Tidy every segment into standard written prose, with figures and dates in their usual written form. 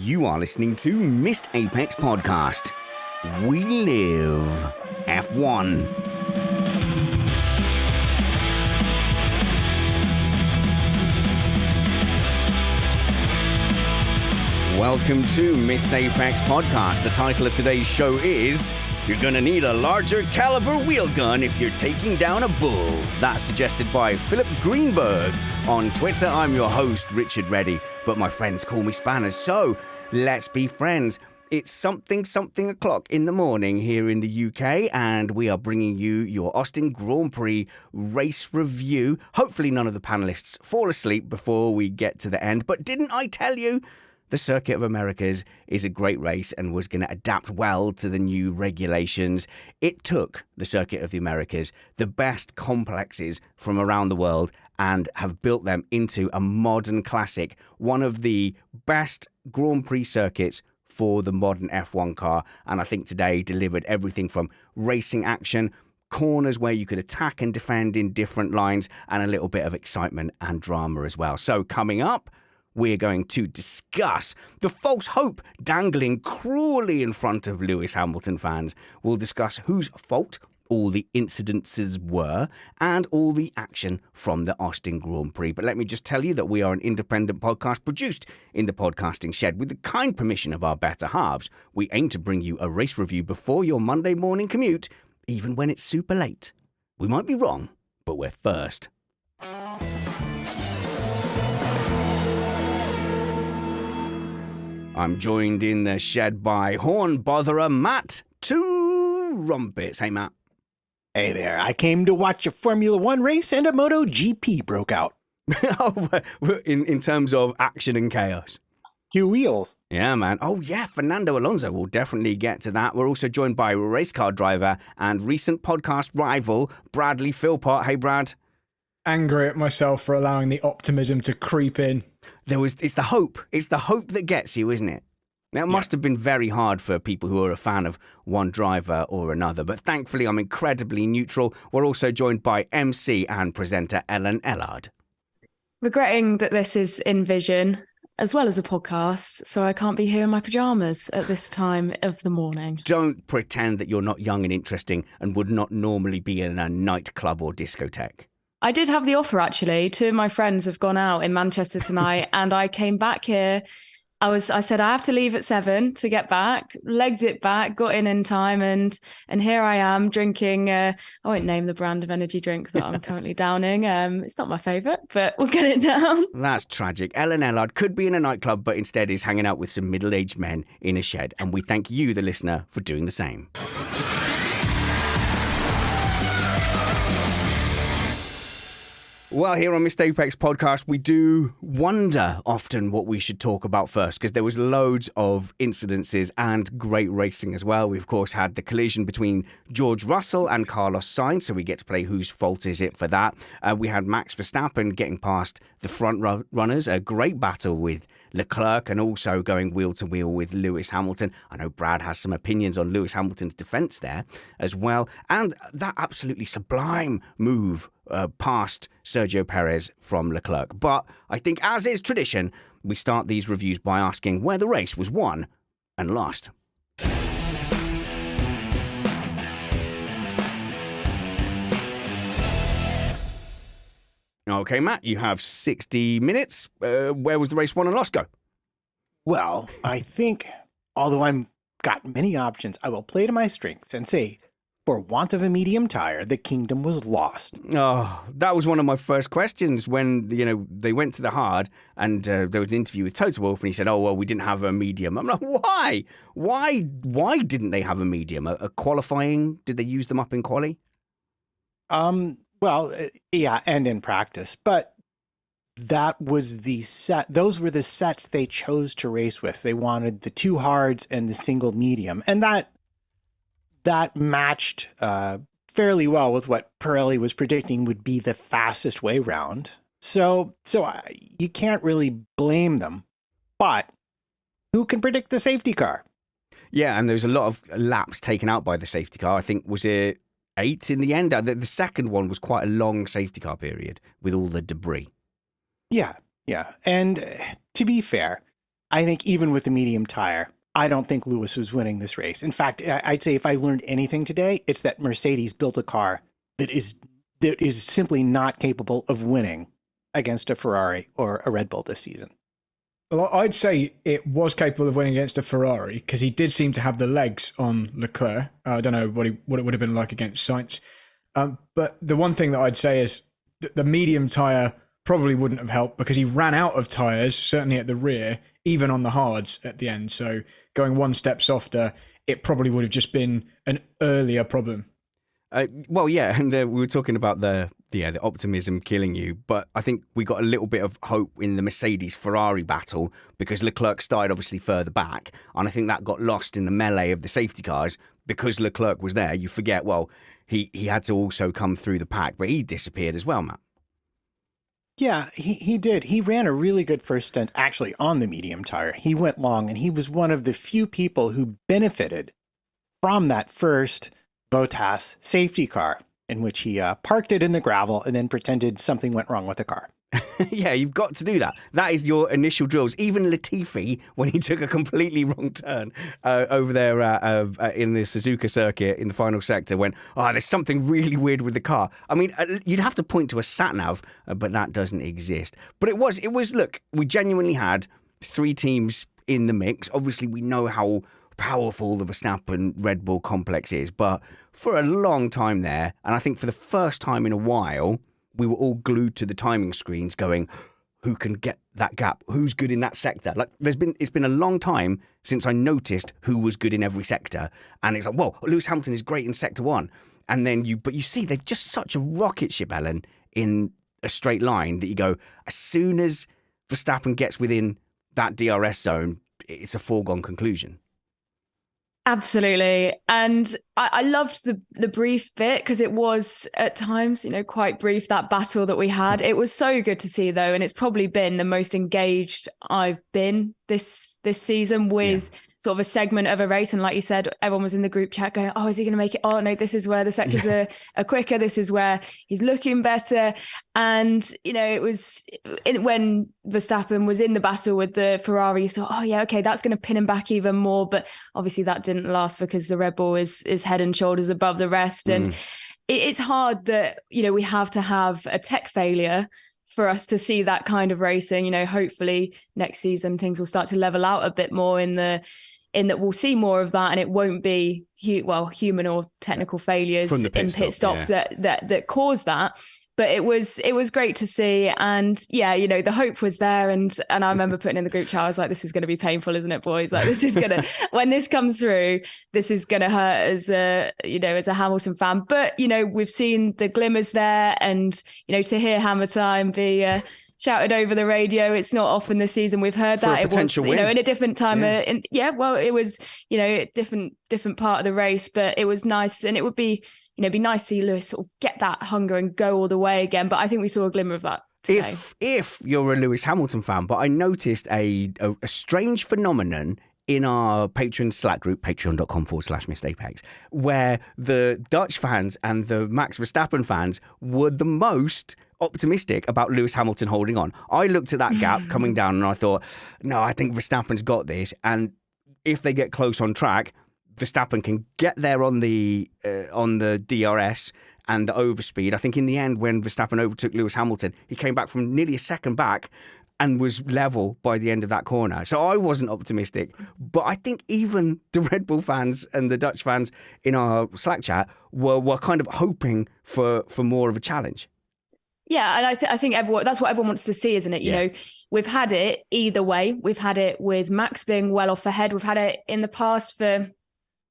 You are listening to Missed Apex Podcast. We live F1. Welcome to Missed Apex Podcast. The title of today's show is You're Gonna Need a Larger Caliber Wheel Gun If You're Taking Down a Bull. That's suggested by Philip Greenberg. On Twitter, I'm your host, Richard Reddy, but my friends call me Spanners, so let's be friends. It's something o'clock in the morning here in the UK, and we are bringing you your Austin Grand Prix race review. Hopefully none of the panelists fall asleep before we get to the end, but didn't I tell you? The Circuit of Americas is a great race and was going to adapt well to the new regulations. It took the Circuit of the Americas, the best complexes from around the world, and have built them into a modern classic, one of the best Grand Prix circuits for the modern F1 car. And I think today delivered everything from racing action, corners where you could attack and defend in different lines, and a little bit of excitement and drama as well. So coming up, we're going to discuss the false hope dangling cruelly in front of Lewis Hamilton fans. We'll discuss whose fault all the incidences were and all the action from the Austin Grand Prix. But let me just tell you that we are an independent podcast produced in the podcasting shed with the kind permission of our better halves. We aim to bring you a race review before your Monday morning commute, even when it's super late. We might be wrong, but we're first. I'm joined in the shed by horn botherer Matt Trumpets. Hey, Matt. Hey there. I came to watch a Formula One race and a MotoGP broke out. in terms of action and chaos. Two wheels. Yeah, man. Oh, yeah. Fernando Alonso. We'll definitely get to that. We're also joined by race car driver and recent podcast rival, Bradley Philpot. Hey, Brad. Angry at myself for allowing the optimism to creep in. It's the hope. It's the hope that gets you, isn't it? Now, it must have been very hard for people who are a fan of one driver or another, but thankfully I'm incredibly neutral. We're also joined by MC and presenter Ellen Ellard. Regretting that this is in vision as well as a podcast, so I can't be here in my pajamas at this time of the morning. Don't pretend that you're not young and interesting and would not normally be in a nightclub or discotheque. I did have the offer, actually. Two of my friends have gone out in Manchester tonight, and I came back here. I said I have to leave at 7 to get back, legged it back, got in time, and here I am drinking, I won't name the brand of energy drink that I'm currently downing. It's not my favourite, but we'll get it down. That's tragic. Ellen Ellard could be in a nightclub, but instead is hanging out with some middle-aged men in a shed. And we thank you, the listener, for doing the same. Well, here on Missed Apex Podcast, we do wonder often what we should talk about first, because there was loads of incidences and great racing as well. We, of course, had the collision between George Russell and Carlos Sainz, so we get to play whose fault is it for that. We had Max Verstappen getting past the front runners, a great battle with Leclerc and also going wheel to wheel with Lewis Hamilton. I know Brad has some opinions on Lewis Hamilton's defence there as well. And that absolutely sublime move past Sergio Perez from Leclerc. But I think, as is tradition, we start these reviews by asking where the race was won and lost. Okay, Matt, you have 60 minutes. Where was the race won and lost go? Well, I think, although I've got many options, I will play to my strengths and say, for want of a medium tire, the kingdom was lost. Oh, that was one of my first questions when, they went to the hard and there was an interview with Toto Wolff and he said, oh, well, we didn't have a medium. I'm like, why? Why didn't they have a medium? A qualifying? Did they use them up in quali? Well, yeah, and in practice, but that was the set. Those were the sets they chose to race with. They wanted the two hards and the single medium, and that matched fairly well with what Pirelli was predicting would be the fastest way round. So you can't really blame them, but who can predict the safety car? Yeah, and there's a lot of laps taken out by the safety car. I think, was it 8 in the end? The second one was quite a long safety car period with all the debris. Yeah. And to be fair, I think even with the medium tire, I don't think Lewis was winning this race. In fact, I'd say if I learned anything today, it's that Mercedes built a car that is simply not capable of winning against a Ferrari or a Red Bull this season. Well, I'd say it was capable of winning against a Ferrari because he did seem to have the legs on Leclerc. I don't know what it would have been like against Sainz. But the one thing that I'd say is that the medium tyre probably wouldn't have helped because he ran out of tyres, certainly at the rear, even on the hards at the end. So going one step softer, it probably would have just been an earlier problem. Well, yeah, and we were talking about the optimism killing you, but I think we got a little bit of hope in the Mercedes-Ferrari battle because Leclerc started obviously further back, and I think that got lost in the melee of the safety cars because Leclerc was there. You forget, well, he had to also come through the pack, but he disappeared as well, Matt. Yeah, he did. He ran a really good first stint actually on the medium tire. He went long, and he was one of the few people who benefited from that first Bottas safety car in which he parked it in the gravel and then pretended something went wrong with the car. Yeah, you've got to do that. That is your initial drills. Even Latifi, when he took a completely wrong turn over there in the Suzuka circuit in the final sector, went, oh, there's something really weird with the car. I mean, you'd have to point to a sat-nav, but that doesn't exist. But it was, look, we genuinely had three teams in the mix. Obviously, we know how powerful the Verstappen Red Bull complex is, but for a long time there, and I think for the first time in a while, we were all glued to the timing screens going, who can get that gap? Who's good in that sector? Like it's been a long time since I noticed who was good in every sector. And it's like, whoa, Lewis Hamilton is great in sector one. And then you see they've just such a rocket ship, Ellen, in a straight line that you go, as soon as Verstappen gets within that DRS zone, it's a foregone conclusion. Absolutely. And I loved the brief bit because it was at times, quite brief, that battle that we had. It was so good to see, though. And it's probably been the most engaged I've been this season with sort of a segment of a race. And like you said, everyone was in the group chat going, oh, is he going to make it? Oh, no, this is where the sectors are quicker. This is where he's looking better. And, it was when Verstappen was in the battle with the Ferrari, you thought, oh, yeah, OK, that's going to pin him back even more. But obviously that didn't last because the Red Bull is head and shoulders above the rest. And it's hard that, we have to have a tech failure for us to see that kind of racing. Hopefully next season things will start to level out a bit more in that we'll see more of that, and it won't be human or technical failures in pit stops that cause that. But it was great to see, and the hope was there, and I remember putting in the group chat, I was like, this is going to be painful, isn't it, boys? Like, this is gonna when this comes through, this is gonna hurt as a Hamilton fan. But we've seen the glimmers there, and to hear Hammer Time be shouted over the radio, it's not often this season we've heard that. It was in a different time. It was a different part of the race, but it was nice, and it would be. It'd be nice to see Lewis sort of get that hunger and go all the way again. But I think we saw a glimmer of that today. If you're a Lewis Hamilton fan, but I noticed a strange phenomenon in our Patreon Slack group, patreon.com/missedapex, where the Dutch fans and the Max Verstappen fans were the most optimistic about Lewis Hamilton holding on. I looked at that gap coming down and I thought, no, I think Verstappen's got this. And if they get close on track, Verstappen can get there on the DRS and the overspeed. I think in the end, when Verstappen overtook Lewis Hamilton, he came back from nearly a second back and was level by the end of that corner. So I wasn't optimistic. But I think even the Red Bull fans and the Dutch fans in our Slack chat were kind of hoping for more of a challenge. Yeah, and I think that's what everyone wants to see, isn't it? You know, we've had it either way. We've had it with Max being well off ahead. We've had it in the past for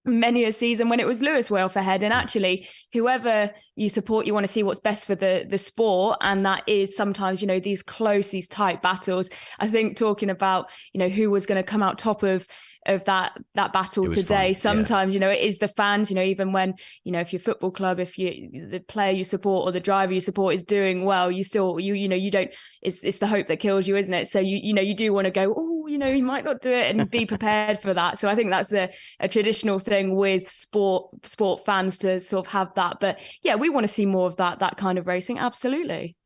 many a season when it was Lewis way off ahead. And actually, whoever you support, you want to see what's best for the sport. And that is sometimes, these close, these tight battles. I think talking about, who was going to come out top of that battle today. Sometimes, it is the fans, even when, if your football club, if the player you support or the driver you support is doing well, you still, you don't, it's the hope that kills you, isn't it? So, you do want to go, he might not do it, and be prepared for that. So I think that's a traditional thing with sport fans to sort of have that. But yeah, we want to see more of that kind of racing. Absolutely.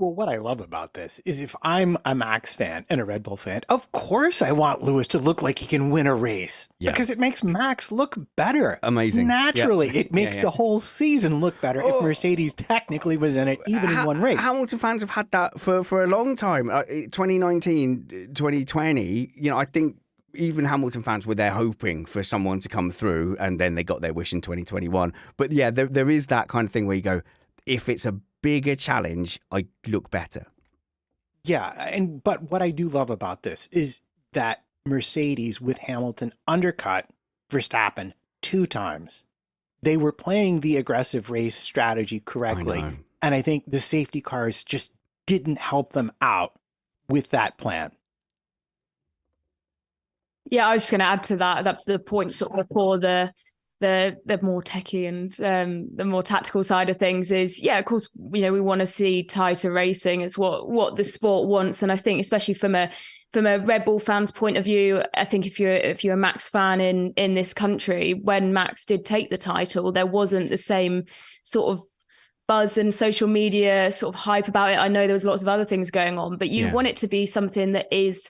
Well, what I love about this is if I'm a Max fan and a Red Bull fan, of course I want Lewis to look like he can win a race because it makes Max look better. Amazing. Naturally, it makes the whole season look better if Mercedes technically was in it even in one race. Hamilton fans have had that for a long time. 2019, 2020, I think even Hamilton fans were there hoping for someone to come through, and then they got their wish in 2021. But yeah, there is that kind of thing where you go, if it's a bigger challenge, I look better. Yeah, but what I do love about this is that Mercedes with Hamilton undercut Verstappen 2 times. They were playing the aggressive race strategy correctly, and I think the safety cars just didn't help them out with that plan. Yeah, I was just going to add to that the point sort of before the more techie and the more tactical side of things is, of course, we want to see tighter racing. It's what the sport wants, and I think especially from a Red Bull fan's point of view, I think if you're a Max fan in this country, when Max did take the title, there wasn't the same sort of buzz and social media sort of hype about it. I know there was lots of other things going on, but you want it to be something that is,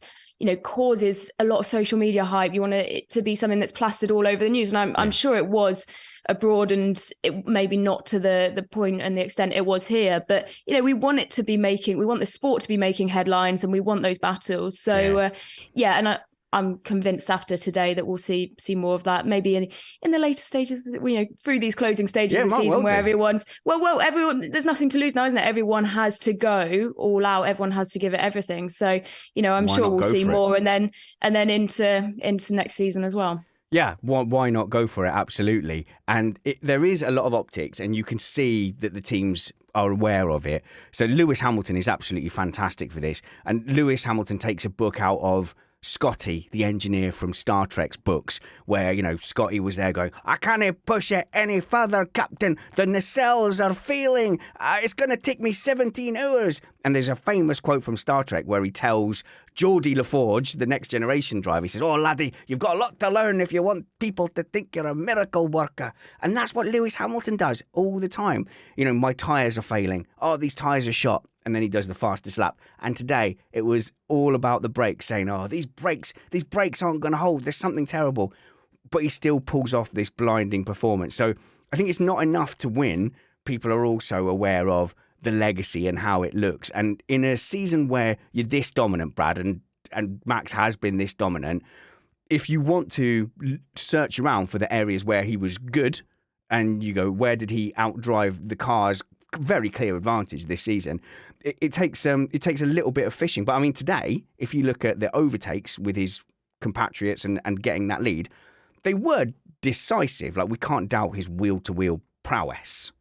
causes a lot of social media hype. You want it to be something that's plastered all over the news. And I'm sure it was abroad, and it maybe not to the point and the extent it was here. But, we want the sport to be making headlines, and we want those battles. So, and I'm convinced after today that we'll see more of that, maybe in the later stages, through these closing stages of the season, where everyone's everyone, there's nothing to lose now, isn't it? Everyone has to go all out. Everyone has to give it everything. So, I'm sure we'll see more, and then into next season as well. Yeah, why not go for it? Absolutely. And there is a lot of optics, and you can see that the teams are aware of it. So Lewis Hamilton is absolutely fantastic for this. And Lewis Hamilton takes a book out of Scotty, the engineer from Star Trek's books, where, Scotty was there going, I can't push it any further, Captain. The nacelles are failing. It's going to take me 17 hours. And there's a famous quote from Star Trek where he tells Geordie LaForge, the next generation driver, he says, oh, laddie, you've got a lot to learn if you want people to think you're a miracle worker. And that's what Lewis Hamilton does all the time. My tyres are failing. Oh, these tyres are shot. And then he does the fastest lap. And today it was all about the brakes, saying, oh, these brakes aren't going to hold. There's something terrible. But he still pulls off this blinding performance. So I think it's not enough to win. People are also aware of the legacy and how it looks. And in a season where you're this dominant, Brad, and Max has been this dominant, if you want to search around for the areas where he was good, and you go, where did he outdrive the cars? Very clear advantage this season. It takes a little bit of fishing. But I mean, today, if you look at the overtakes with his compatriots and getting that lead, they were decisive. Like, we can't doubt his wheel-to-wheel prowess.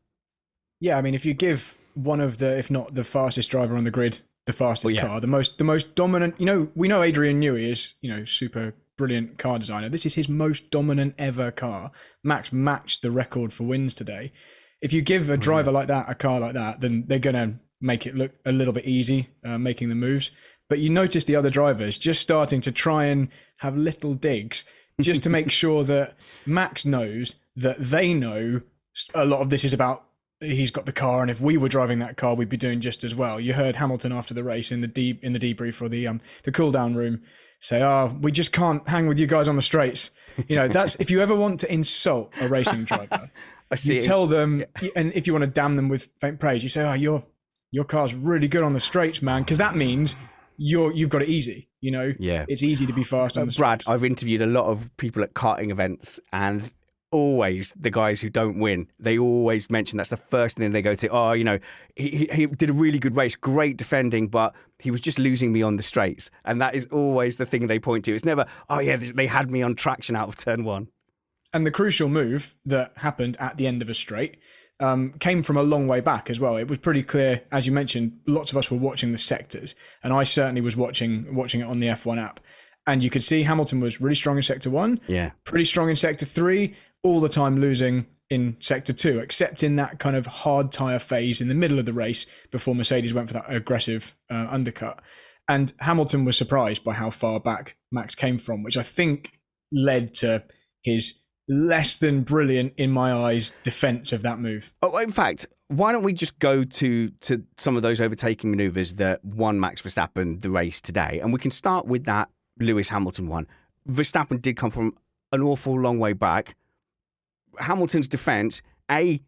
Yeah, I mean, if you give one of the, if not the fastest driver on the grid, the fastest car, the most dominant, we know Adrian Newey is, super brilliant car designer. This is his most dominant ever car. Max matched the record for wins today. If you give a driver like that a car like that, then they're going to make it look a little bit easy, making the moves. But you notice the other drivers just starting to try and have little digs just to make sure that Max knows that they know a lot of this is about he's got the car, and if we were driving that car, we'd be doing just as well. You heard Hamilton after the race in the debrief or the cool down room say, "Oh, we just can't hang with you guys on the straights." That's if you ever want to insult a racing driver. You tell them, and if you want to damn them with faint praise, you say, "Oh, your car's really good on the straights, man," because that means you've got it easy. It's easy to be fast on the straights. Brad, I've interviewed a lot of people at karting events, and always the guys who don't win, they always mention that's the first thing they go to. Oh, he did a really good race, great defending, but he was just losing me on the straights, and that is always the thing they point to. It's never, oh yeah, they had me on traction out of turn one. And the crucial move that happened at the end of a straight came from a long way back as well. It was pretty clear, as you mentioned, lots of us were watching the sectors, and I certainly was watching it on the F1 app. And you could see Hamilton was really strong in sector 1, pretty strong in sector 3, all the time losing in sector 2, except in that kind of hard tyre phase in the middle of the race before Mercedes went for that aggressive undercut. And Hamilton was surprised by how far back Max came from, which I think led to his less than brilliant in my eyes defense of that move. Oh, in fact, why don't we just go to some of those overtaking manoeuvres that won Max Verstappen the race today, and we can start with that Lewis Hamilton one. Verstappen did come from an awful long way back. Hamilton's defense, I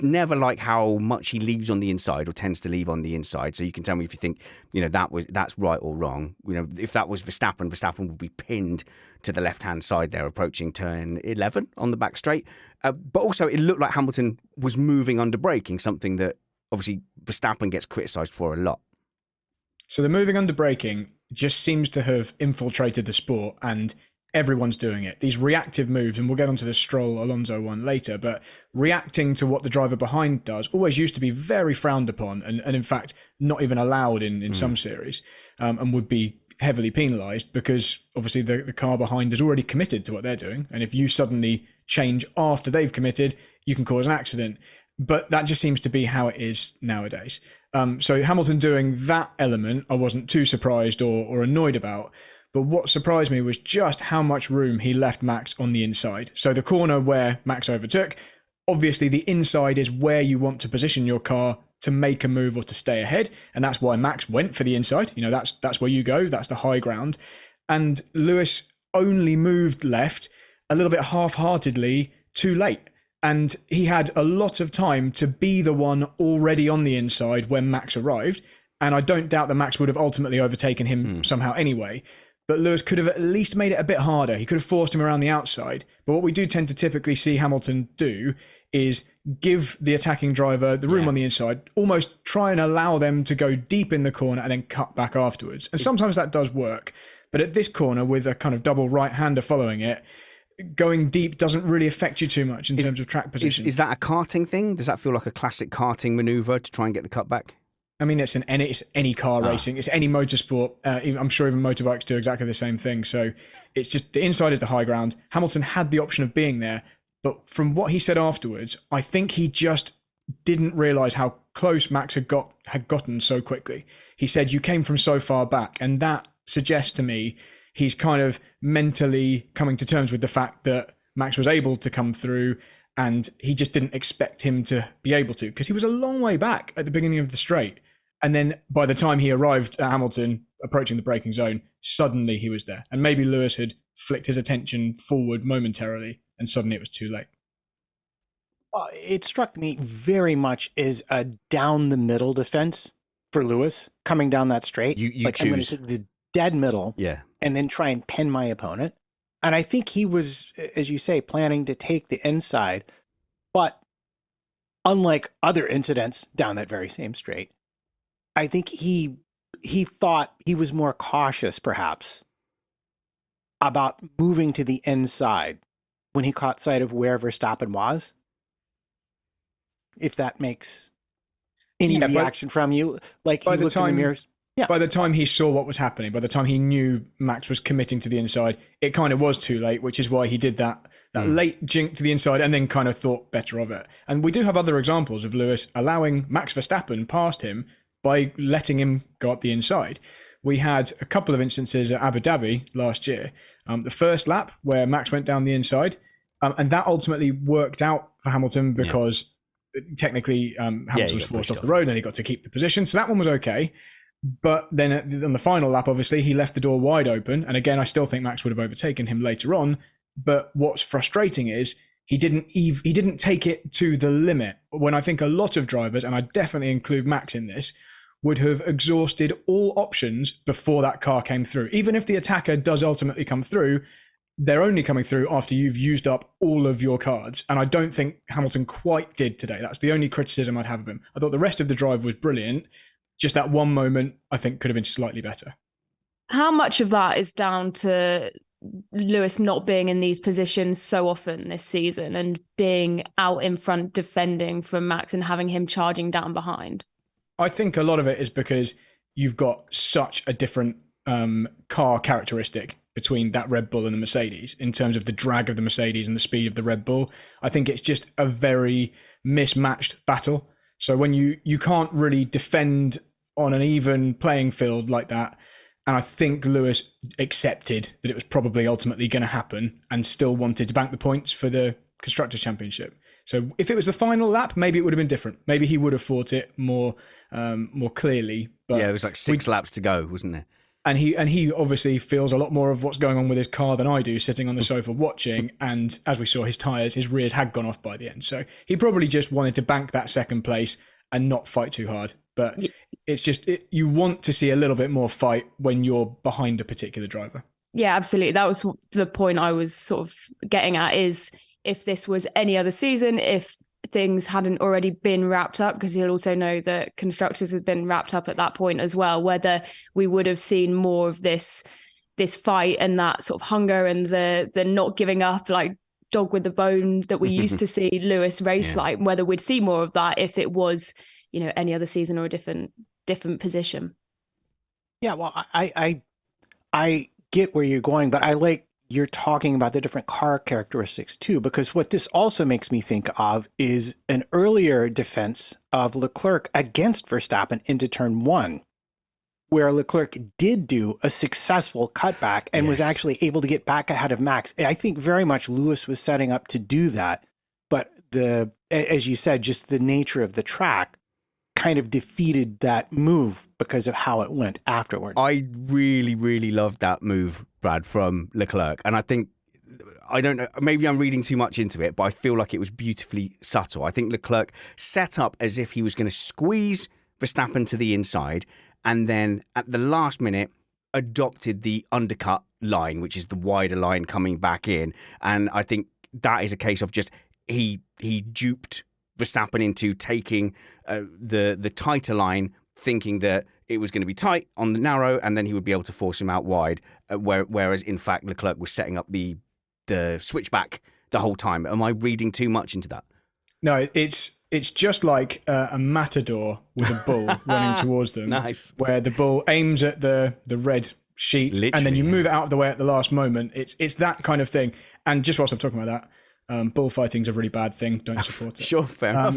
never like how much he leaves on the inside or tends to leave on the inside. So you can tell me if you think, that's right or wrong. If that was Verstappen would be pinned to the left-hand side there, approaching turn 11 on the back straight. But also it looked like Hamilton was moving under braking, something that obviously Verstappen gets criticised for a lot. So the moving under braking just seems to have infiltrated the sport, and everyone's doing it. These reactive moves, and we'll get onto the Stroll Alonso one later, but reacting to what the driver behind does always used to be very frowned upon and in fact not even allowed in some series, and would be heavily penalised because obviously the car behind is already committed to what they're doing. And if you suddenly change after they've committed, you can cause an accident. But that just seems to be how it is nowadays. So Hamilton doing that element, I wasn't too surprised or annoyed about. But what surprised me was just how much room he left Max on the inside. So the corner where Max overtook, obviously the inside is where you want to position your car to make a move or to stay ahead. And that's why Max went for the inside. That's where you go. That's the high ground. And Lewis only moved left a little bit half-heartedly too late. And he had a lot of time to be the one already on the inside when Max arrived. And I don't doubt that Max would have ultimately overtaken him somehow anyway. But Lewis could have at least made it a bit harder. He could have forced him around the outside. But what we do tend to typically see Hamilton do is give the attacking driver the room on the inside, almost try and allow them to go deep in the corner and then cut back afterwards. And sometimes that does work. But at this corner, with a kind of double right-hander following it, going deep doesn't really affect you too much in terms of track position. Is that a karting thing? Does that feel like a classic karting manoeuvre to try and get the cut back? I mean, it's any car racing. It's any motorsport. I'm sure even motorbikes do exactly the same thing. So it's just the inside is the high ground. Hamilton had the option of being there. But from what he said afterwards, I think he just didn't realise how close Max had gotten so quickly. He said, you came from so far back. And that suggests to me he's kind of mentally coming to terms with the fact that Max was able to come through and he just didn't expect him to be able to, because he was a long way back at the beginning of the straight. And then by the time he arrived at Hamilton, approaching the braking zone, suddenly he was there. And maybe Lewis had flicked his attention forward momentarily, and suddenly it was too late. It struck me very much as a down the middle defense for Lewis coming down that straight. You like, I'm going to take the dead middle and then try and pin my opponent. And I think he was, as you say, planning to take the inside. But unlike other incidents down that very same straight, I think he thought he was more cautious, perhaps, about moving to the inside when he caught sight of where Verstappen was. If that makes any reaction from you, like he looked in the mirrors. Yeah. By the time he saw what was happening, by the time he knew Max was committing to the inside, it kind of was too late, which is why he did that late jink to the inside and then kind of thought better of it. And we do have other examples of Lewis allowing Max Verstappen past him by letting him go up the inside. We had a couple of instances at Abu Dhabi last year. The first lap where Max went down the inside, and that ultimately worked out for Hamilton because technically Hamilton was forced off the road and he got to keep the position. So that one was okay. But then on the final lap, obviously, he left the door wide open. And again, I still think Max would have overtaken him later on. But what's frustrating is he didn't take it to the limit, when I think a lot of drivers, and I definitely include Max in this, would have exhausted all options before that car came through. Even if the attacker does ultimately come through, they're only coming through after you've used up all of your cards. And I don't think Hamilton quite did today. That's the only criticism I'd have of him. I thought the rest of the drive was brilliant. Just that one moment, I think, could have been slightly better. How much of that is down to Lewis not being in these positions so often this season and being out in front defending from Max and having him charging down behind? I think a lot of it is because you've got such a different car characteristic between that Red Bull and the Mercedes in terms of the drag of the Mercedes and the speed of the Red Bull. I think it's just a very mismatched battle. So when you can't really defend on an even playing field like that, And I think Lewis accepted that it was probably ultimately going to happen and still wanted to bank the points for the Constructors' Championship. So if it was the final lap, maybe it would have been different. Maybe he would have fought it more clearly. But yeah, it was like 6 laps to go, wasn't there? And he obviously feels a lot more of what's going on with his car than I do, sitting on the sofa watching. And as we saw, his rears had gone off by the end. So he probably just wanted to bank that second place and not fight too hard. But it's just, you want to see a little bit more fight when you're behind a particular driver. Yeah, absolutely. That was the point I was sort of getting at, is if this was any other season, if things hadn't already been wrapped up, because he'll also know that Constructors had been wrapped up at that point as well, whether we would have seen more of this fight and that sort of hunger and the not giving up, like dog with the bone that we used to see Lewis race, like whether we'd see more of that if it was, you know, any other season or a different position. Yeah, well, I get where you're going, but I like you're talking about the different car characteristics too, because what this also makes me think of is an earlier defense of Leclerc against Verstappen into turn 1, where Leclerc did do a successful cutback and was actually able to get back ahead of Max. I think very much Lewis was setting up to do that, but as you said, just the nature of the track kind of defeated that move because of how it went afterwards. I really, really loved that move, Brad, from Leclerc. And I think, I don't know, maybe I'm reading too much into it, but I feel like it was beautifully subtle. I think Leclerc set up as if he was going to squeeze Verstappen to the inside, and then at the last minute adopted the undercut line, which is the wider line coming back in. And I think that is a case of just he duped Verstappen into taking the tighter line, thinking that it was going to be tight on the narrow, and then he would be able to force him out wide. Whereas in fact Leclerc was setting up the switchback the whole time. Am I reading too much into that? No, it's just like a matador with a bull running towards them. Nice. Where the bull aims at the red sheet, Literally, and then you move it out of the way at the last moment. It's that kind of thing. And just whilst I'm talking about that, bullfighting's a really bad thing. Don't support it. Sure, fair enough.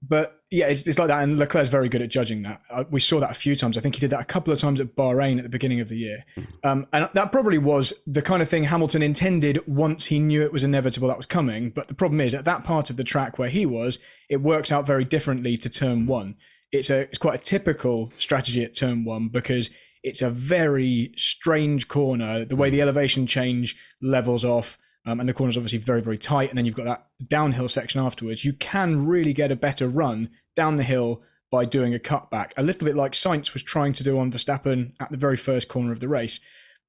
But yeah, it's like that. And Leclerc's very good at judging that. We saw that a few times. I think he did that a couple of times at Bahrain at the beginning of the year. And that probably was the kind of thing Hamilton intended once he knew it was inevitable that was coming. But the problem is, at that part of the track where he was, it works out very differently to turn 1. It's quite a typical strategy at turn 1 because it's a very strange corner. The way the elevation change levels off, and the corner's obviously very, very tight. And then you've got that downhill section afterwards. You can really get a better run down the hill by doing a cutback, a little bit like Sainz was trying to do on Verstappen at the very first corner of the race.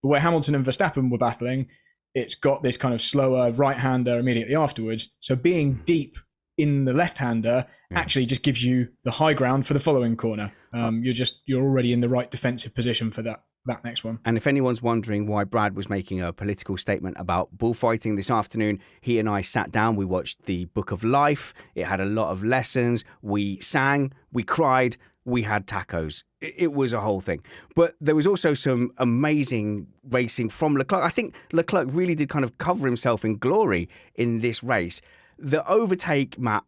But where Hamilton and Verstappen were battling, it's got this kind of slower right-hander immediately afterwards. So being deep in the left-hander actually just gives you the high ground for the following corner. You're already in the right defensive position for that next one. And if anyone's wondering why Brad was making a political statement about bullfighting this afternoon, he and I sat down, we watched the Book of Life. It had a lot of lessons. We sang, we cried, we had tacos. It was a whole thing. But there was also some amazing racing from Leclerc. I think Leclerc really did kind of cover himself in glory in this race. The overtake, Matt,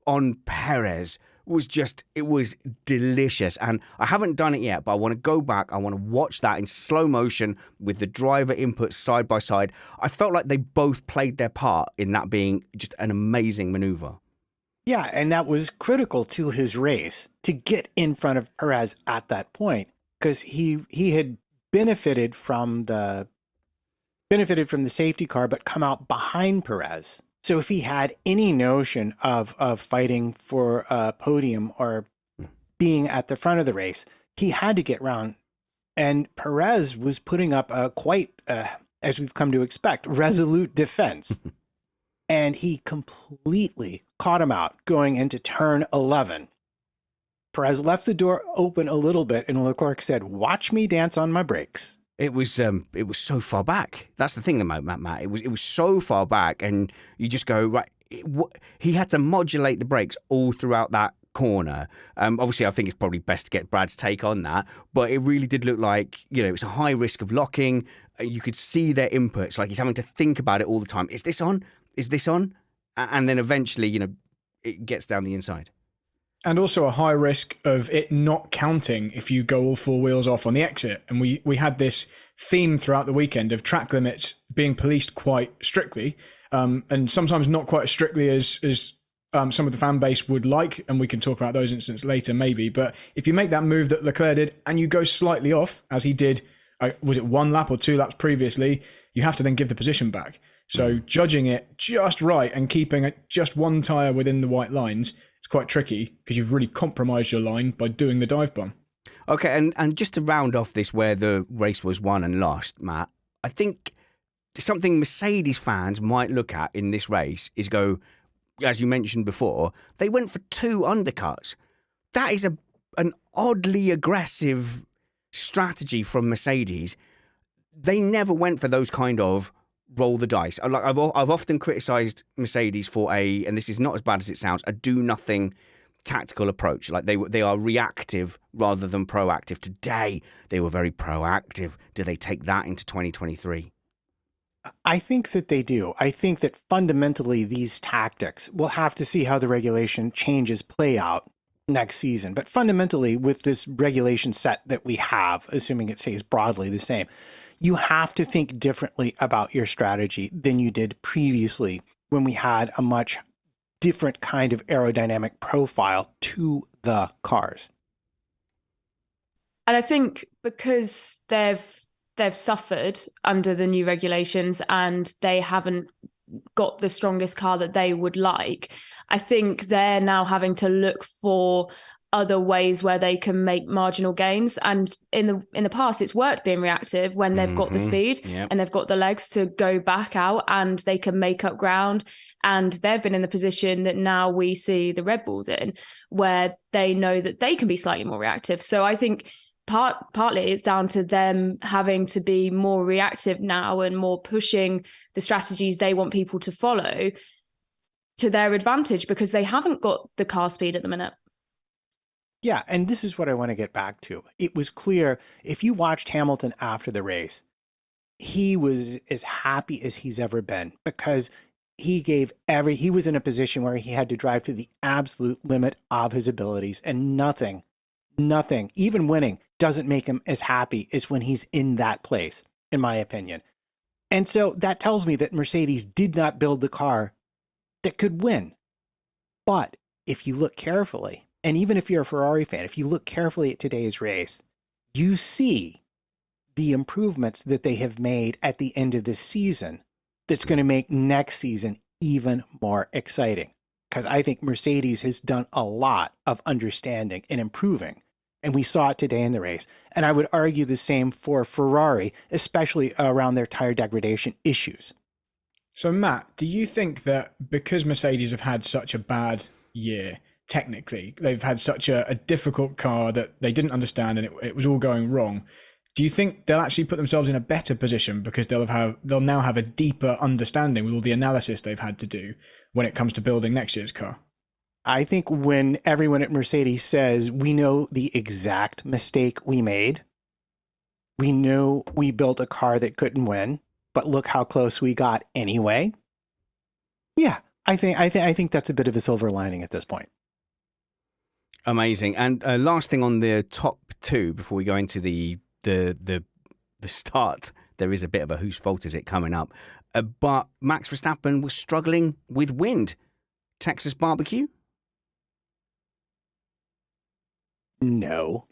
on Perez was it was delicious. And I haven't done it yet, but I want to go back. I want to watch that in slow motion with the driver inputs side by side. I felt like they both played their part in that being just an amazing maneuver. Yeah, and that was critical to his race, to get in front of Perez at that point, because he had benefited from the safety car, but come out behind Perez. So if he had any notion of fighting for a podium or being at the front of the race, he had to get round. And Perez was putting up a quite, as we've come to expect, resolute defense. And he completely caught him out going into turn 11. Perez left the door open a little bit, and Leclerc said, "Watch me dance on my brakes." It was so far back. That's the thing about Matt. It was so far back, and you just go right. He had to modulate the brakes all throughout that corner. Obviously, I think it's probably best to get Brad's take on that. But it really did look like it's a high risk of locking. You could see their inputs, like he's having to think about it all the time. Is this on? Is this on? And then eventually, it gets down the inside. And also a high risk of it not counting if you go all four wheels off on the exit. And we had this theme throughout the weekend of track limits being policed quite strictly, and sometimes not quite as strictly as some of the fan base would like. And we can talk about those incidents later, maybe. But if you make that move that Leclerc did and you go slightly off, as he did, was it 1 lap or 2 laps previously, you have to then give the position back. So judging it just right and keeping it just one tyre within the white lines, it's quite tricky because you've really compromised your line by doing the dive bomb. Okay, and just to round off this where the race was won and lost, Matt, I think something Mercedes fans might look at in this race is go, as you mentioned before, they went for 2 undercuts. That is an oddly aggressive strategy from Mercedes. They never went for those kind of roll the dice. I've often criticised Mercedes for and this is not as bad as it sounds, a do-nothing tactical approach. Like they are reactive rather than proactive. Today, they were very proactive. Do they take that into 2023? I think that they do. I think that fundamentally these tactics, we'll have to see how the regulation changes play out next season. But fundamentally, with this regulation set that we have, assuming it stays broadly the same, you have to think differently about your strategy than you did previously when we had a much different kind of aerodynamic profile to the cars. And I think because they've suffered under the new regulations and they haven't got the strongest car that they would like, I think they're now having to look for other ways where they can make marginal gains. And in the past, it's worked being reactive when they've got the speed and they've got the legs to go back out and they can make up ground. And they've been in the position that now we see the Red Bulls in, where they know that they can be slightly more reactive. So I think partly it's down to them having to be more reactive now and more pushing the strategies they want people to follow to their advantage because they haven't got the car speed at the minute. Yeah, and this is what I want to get back to. It was clear, if you watched Hamilton after the race, he was as happy as he's ever been because he was in a position where he had to drive to the absolute limit of his abilities, and nothing, even winning, doesn't make him as happy as when he's in that place, in my opinion. And so that tells me that Mercedes did not build the car that could win. But if you look carefully, and even if you're a Ferrari fan, if you look carefully at today's race, you see the improvements that they have made at the end of this season that's going to make next season even more exciting. Because I think Mercedes has done a lot of understanding and improving. And we saw it today in the race. And I would argue the same for Ferrari, especially around their tire degradation issues. So Matt, do you think that because Mercedes have had such a bad year, technically, they've had such a difficult car that they didn't understand and it was all going wrong, do you think they'll actually put themselves in a better position because they'll now have a deeper understanding with all the analysis they've had to do when it comes to building next year's car? I think when everyone at Mercedes says, we know the exact mistake we made, we know we built a car that couldn't win, but look how close we got anyway. Yeah, I think that's a bit of a silver lining at this point. Amazing. And last thing on the top 2 before we go into the start, there is a bit of a whose fault is it coming up. But Max Verstappen was struggling with wind. Texas barbecue? No.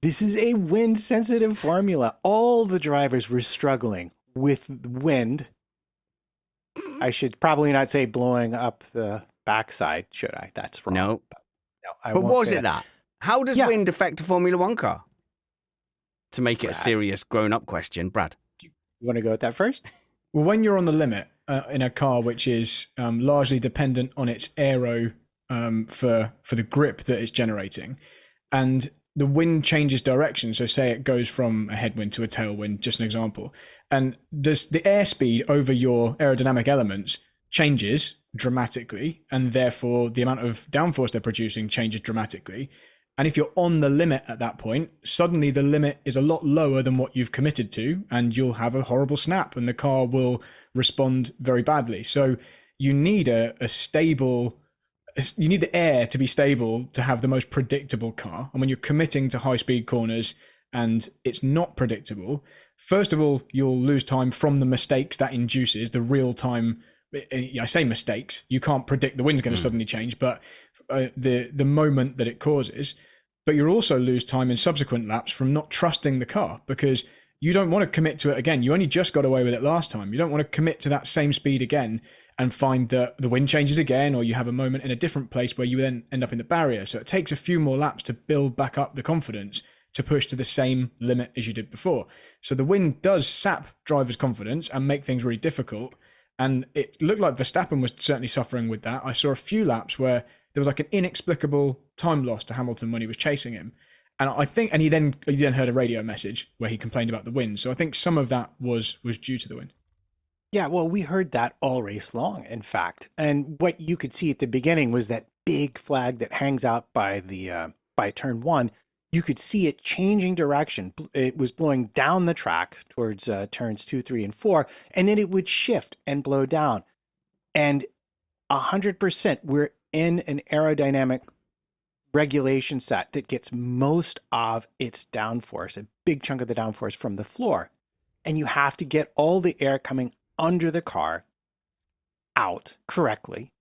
This is a wind-sensitive formula. All the drivers were struggling with wind. I should probably not say blowing up the backside, should I? That's wrong. No. I but won't was say it that? How does wind affect a Formula One car? To make it a serious grown-up question, Brad. You want to go with that first? Well, when you're on the limit in a car which is largely dependent on its aero for the grip that it's generating, and the wind changes direction, so say it goes from a headwind to a tailwind, just an example, and the airspeed over your aerodynamic elements changes dramatically, and therefore the amount of downforce they're producing changes dramatically. And if you're on the limit at that point, suddenly the limit is a lot lower than what you've committed to, and you'll have a horrible snap and the car will respond very badly. So you need a stable you need the air to be stable to have the most predictable car. And when you're committing to high speed corners and it's not predictable, first of all, you'll lose time from the mistakes that induces, the real time. I say mistakes. You can't predict the wind's going to suddenly change, but the moment that it causes. But you'll also lose time in subsequent laps from not trusting the car, because you don't want to commit to it again. You only just got away with it last time. You don't want to commit to that same speed again and find that the wind changes again, or you have a moment in a different place where you then end up in the barrier. So it takes a few more laps to build back up the confidence to push to the same limit as you did before. So the wind does sap drivers' confidence and make things really difficult. And it looked like Verstappen was certainly suffering with that. I saw a few laps where there was like an inexplicable time loss to Hamilton when he was chasing him. And I think, and he then heard a radio message where he complained about the wind. So I think some of that was due to the wind. Yeah, well, we heard that all race long, in fact. And what you could see at the beginning was that big flag that hangs out by the by turn one. You could see it changing direction. It was blowing down the track towards turns 2, 3, and 4, and then it would shift and blow down. And 100%, we're in an aerodynamic regulation set that gets most of its downforce, a big chunk of the downforce from the floor. And you have to get all the air coming under the car out correctly.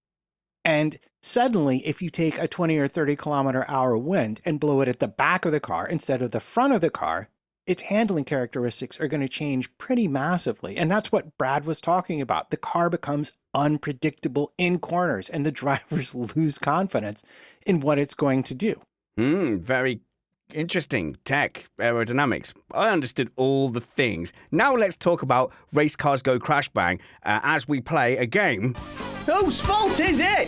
And suddenly, if you take a 20 or 30 kilometer hour wind and blow it at the back of the car instead of the front of the car, its handling characteristics are going to change pretty massively. And that's what Brad was talking about. The car becomes unpredictable in corners and the drivers lose confidence in what it's going to do. Very interesting. Tech, aerodynamics. I understood all the things. Now let's talk about Race Cars Go Crash Bang as we play a game. Whose fault is it?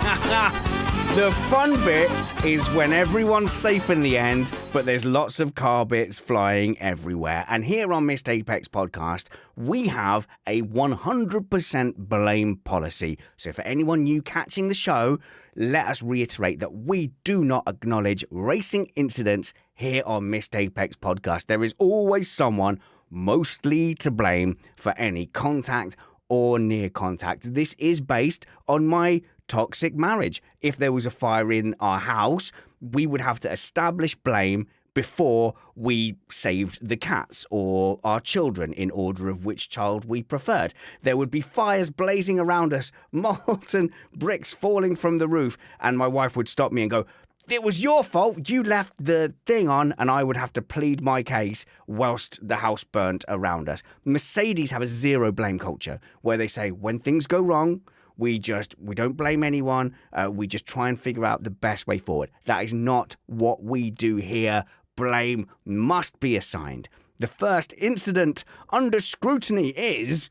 The fun bit is when everyone's safe in the end, but there's lots of car bits flying everywhere. And here on Missed Apex Podcast, we have a 100% blame policy. So for anyone new catching the show, let us reiterate that we do not acknowledge racing incidents here on Missed Apex Podcast. There is always someone mostly to blame for any contact or near contact. This is based on my toxic marriage. If there was a fire in our house, we would have to establish blame before we saved the cats or our children in order of which child we preferred. There would be fires blazing around us, molten bricks falling from the roof, and my wife would stop me and go, "It was your fault, you left the thing on," and I would have to plead my case whilst the house burnt around us. Mercedes have a zero blame culture where they say when things go wrong, we don't blame anyone. We just try and figure out the best way forward. That is not what we do here. Blame must be assigned. The first incident under scrutiny is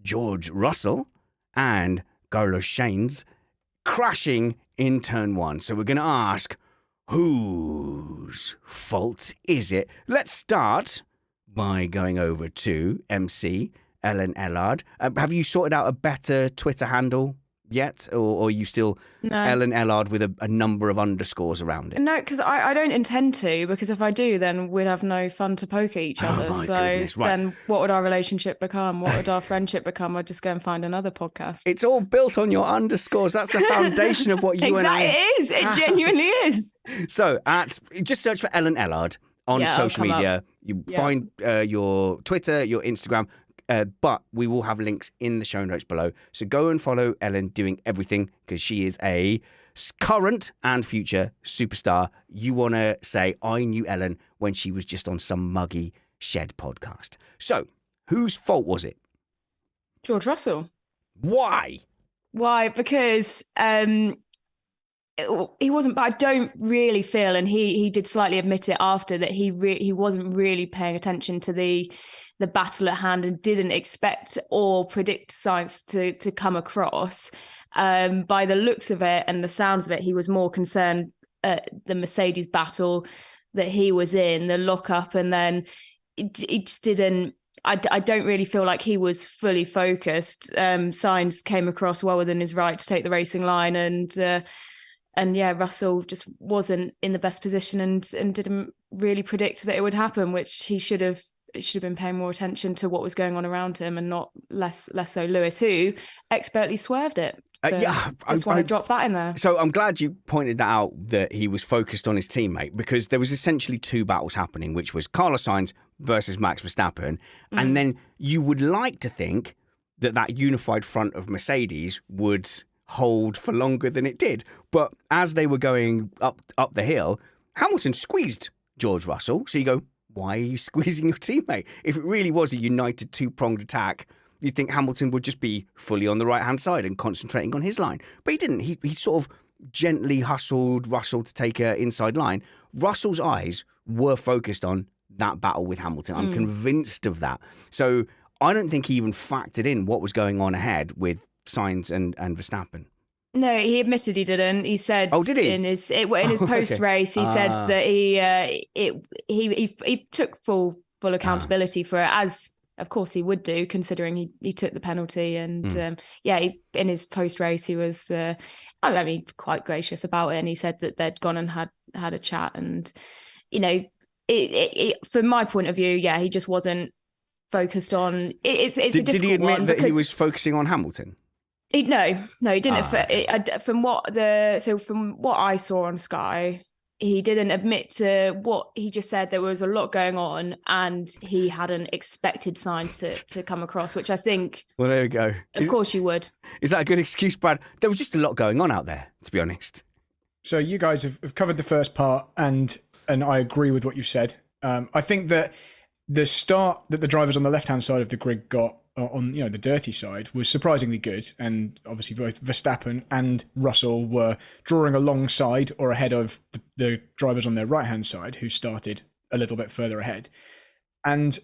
George Russell and Carlos Sainz crashing in turn one. So we're going to ask, whose fault is it? Let's start by going over to MC Ellen Ellard. Have you sorted out a better Twitter handle yet? Or are you still Ellen Ellard with a number of underscores around it? No, because I don't intend to, because if I do, then we'd have no fun to poke at each other. My so goodness, right. Then what would our relationship become? What would our friendship become? I'd just go and find another podcast. It's all built on your underscores. That's the foundation of what you and I... It is. It genuinely is. So just search for Ellen Ellard on social media. You find your Twitter, your Instagram, but we will have links in the show notes below. So go and follow Ellen doing everything, because she is a current and future superstar. You want to say, I knew Ellen when she was just on some muggy shed podcast. So whose fault was it? George Russell. Why? Because he wasn't, but I don't really feel, and he did slightly admit it after, that he wasn't really paying attention to the battle at hand and didn't expect or predict Sainz to come across. By the looks of it and the sounds of it, he was more concerned at the Mercedes battle that he was in, the lockup, and then it just didn't. I don't really feel like he was fully focused. Sainz came across well within his right to take the racing line, and Russell just wasn't in the best position and didn't really predict that it would happen, which he should have been paying more attention to what was going on around him, and not less so Lewis, who expertly swerved it. So just want to drop that in there. So I'm glad you pointed that out, that he was focused on his teammate, because there was essentially two battles happening, which was Carlos Sainz versus Max Verstappen. And then you would like to think that that unified front of Mercedes would hold for longer than it did. But as they were going up the hill, Hamilton squeezed George Russell. So you go, why are you squeezing your teammate? If it really was a united two-pronged attack, you'd think Hamilton would just be fully on the right-hand side and concentrating on his line. But he didn't. He sort of gently hustled Russell to take an inside line. Russell's eyes were focused on that battle with Hamilton. I'm convinced of that. So I don't think he even factored in what was going on ahead with Sainz and Verstappen. No, he admitted he didn't. He said, "Oh, did he?" In his post race, he said that he took full accountability for it, as of course he would do, considering he took the penalty. And in his post race, he was quite gracious about it, and he said that they'd gone and had a chat. And from my point of view, he just wasn't focused on. It's a difficult one. Did he admit that he was focusing on Hamilton? No, he didn't. From what I saw on Sky, he didn't admit to what he just said. There was a lot going on, and he hadn't expected Sainz to come across, which I think. Well, there we go. Of course you would. Is that a good excuse, Brad? There was just a lot going on out there, to be honest. So you guys have covered the first part, and I agree with what you've said. I think that the start that the drivers on the left-hand side of the grid got on the dirty side was surprisingly good, and obviously both Verstappen and Russell were drawing alongside or ahead of the drivers on their right-hand side, who started a little bit further ahead. And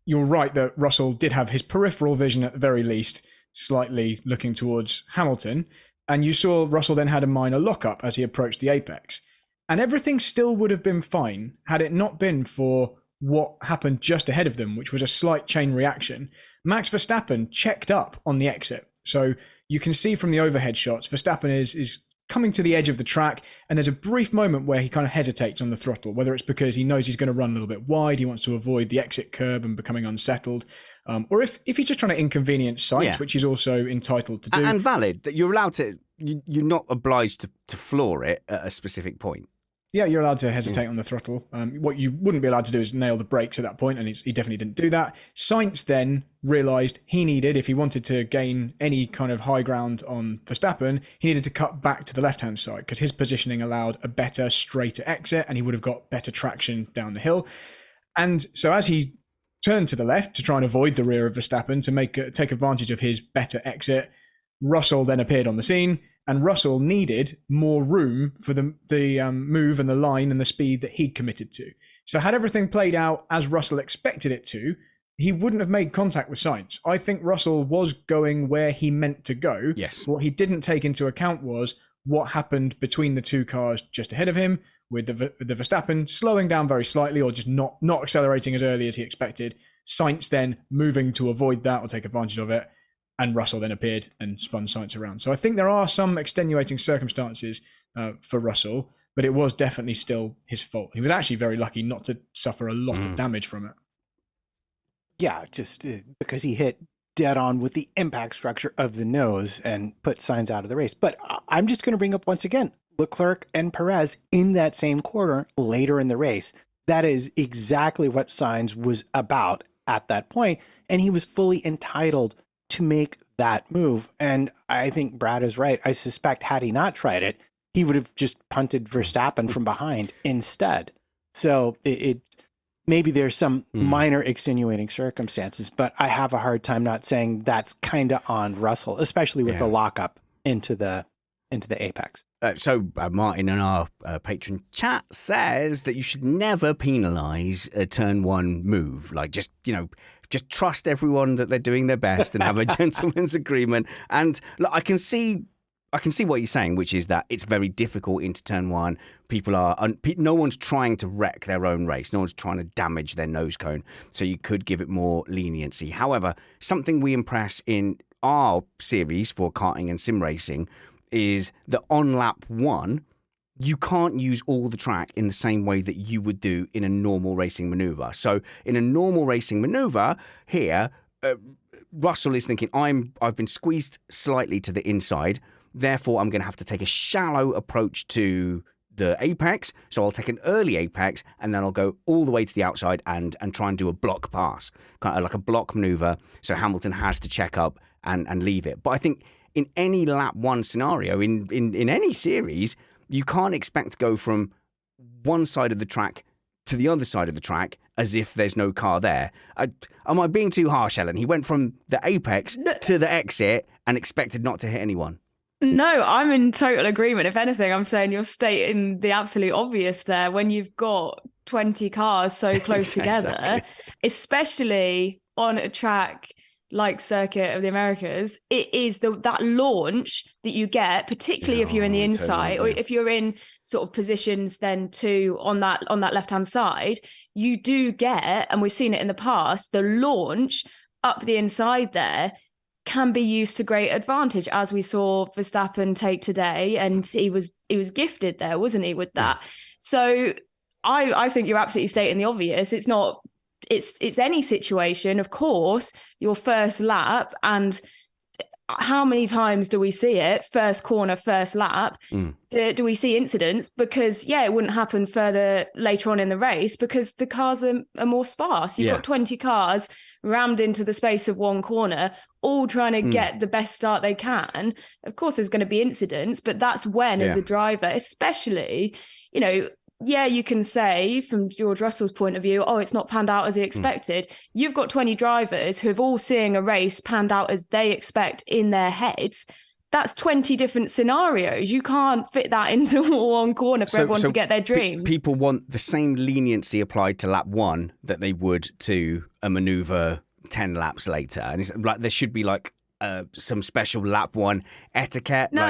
you're right that Russell did have his peripheral vision, at the very least, slightly looking towards Hamilton, and you saw Russell then had a minor lockup as he approached the apex. And everything still would have been fine had it not been for what happened just ahead of them, which was a slight chain reaction. Max Verstappen checked up on the exit. So you can see from the overhead shots, Verstappen is coming to the edge of the track, and there's a brief moment where he kind of hesitates on the throttle, whether it's because he knows he's going to run a little bit wide, he wants to avoid the exit curb and becoming unsettled, or if he's just trying to inconvenience Sainz, which he's also entitled to do. And valid, that you're allowed to, you're not obliged to floor it at a specific point. Yeah, you're allowed to hesitate on the throttle. What you wouldn't be allowed to do is nail the brakes at that point, and he definitely didn't do that. Sainz then realised he needed, if he wanted to gain any kind of high ground on Verstappen, he needed to cut back to the left-hand side, because his positioning allowed a better, straighter exit, and he would have got better traction down the hill. And so as he turned to the left to try and avoid the rear of Verstappen to take advantage of his better exit, Russell then appeared on the scene. And Russell needed more room for the move and the line and the speed that he'd committed to. So had everything played out as Russell expected it to, he wouldn't have made contact with Sainz. I think Russell was going where he meant to go. Yes. What he didn't take into account was what happened between the two cars just ahead of him, with the Verstappen slowing down very slightly or just not accelerating as early as he expected. Sainz then moving to avoid that or take advantage of it. And Russell then appeared and spun Sainz around. So I think there are some extenuating circumstances for Russell, but it was definitely still his fault. He was actually very lucky not to suffer a lot of damage from it. Yeah, just because he hit dead on with the impact structure of the nose and put Sainz out of the race. But I'm just going to bring up once again, Leclerc and Perez in that same corner later in the race. That is exactly what Sainz was about at that point, and he was fully entitled to make that move. And I think Brad is right. I suspect had he not tried it, he would have just punted Verstappen from behind instead. So it maybe there's some minor extenuating circumstances, but I have a hard time not saying that's kind of on Russell, especially with the lockup into the apex. So Martin in our patron chat says that you should never penalise a turn one move. Like just trust everyone that they're doing their best and have a gentleman's agreement. And look, I can see what you're saying, which is that it's very difficult into turn one. No one's trying to wreck their own race. No one's trying to damage their nose cone. So you could give it more leniency. However, something we impress in our series for karting and sim racing is that on lap one, you can't use all the track in the same way that you would do in a normal racing maneuver. So in a normal racing maneuver here, Russell is thinking, I've been squeezed slightly to the inside. Therefore, I'm going to have to take a shallow approach to the apex. So I'll take an early apex and then I'll go all the way to the outside and try and do a block pass, kind of like a block maneuver. So Hamilton has to check up and leave it. But I think in any lap one scenario, in any series, you can't expect to go from one side of the track to the other side of the track as if there's no car there. Am I being too harsh, Ellen? He went from the apex to the exit and expected not to hit anyone. No, I'm in total agreement. If anything, I'm saying you're stating the absolute obvious there when you've got 20 cars so close together, especially on a track like Circuit of the Americas. It is that launch that you get, particularly if you're in the inside, or if you're in sort of positions then too on that left-hand side, you do get, and we've seen it in the past, the launch up the inside there can be used to great advantage, as we saw Verstappen take today, and he was gifted there, wasn't he, with that? Yeah. So I think you're absolutely stating the obvious. It's any situation, of course, your first lap, and how many times do we see it? First corner, first lap. Do we see incidents? Because, yeah, it wouldn't happen further later on in the race because the cars are more sparse. You've got 20 cars rammed into the space of one corner, all trying to get the best start they can. Of course, there's going to be incidents, but that's when, as a driver, especially, yeah, you can say from George Russell's point of view, oh, it's not panned out as he expected. You've got 20 drivers who have all seeing a race panned out as they expect in their heads. That's 20 different scenarios. You can't fit that into one corner for everyone to get their dreams. People want the same leniency applied to lap one that they would to a maneuver 10 laps later. And it's like there should be like some special lap one etiquette. No,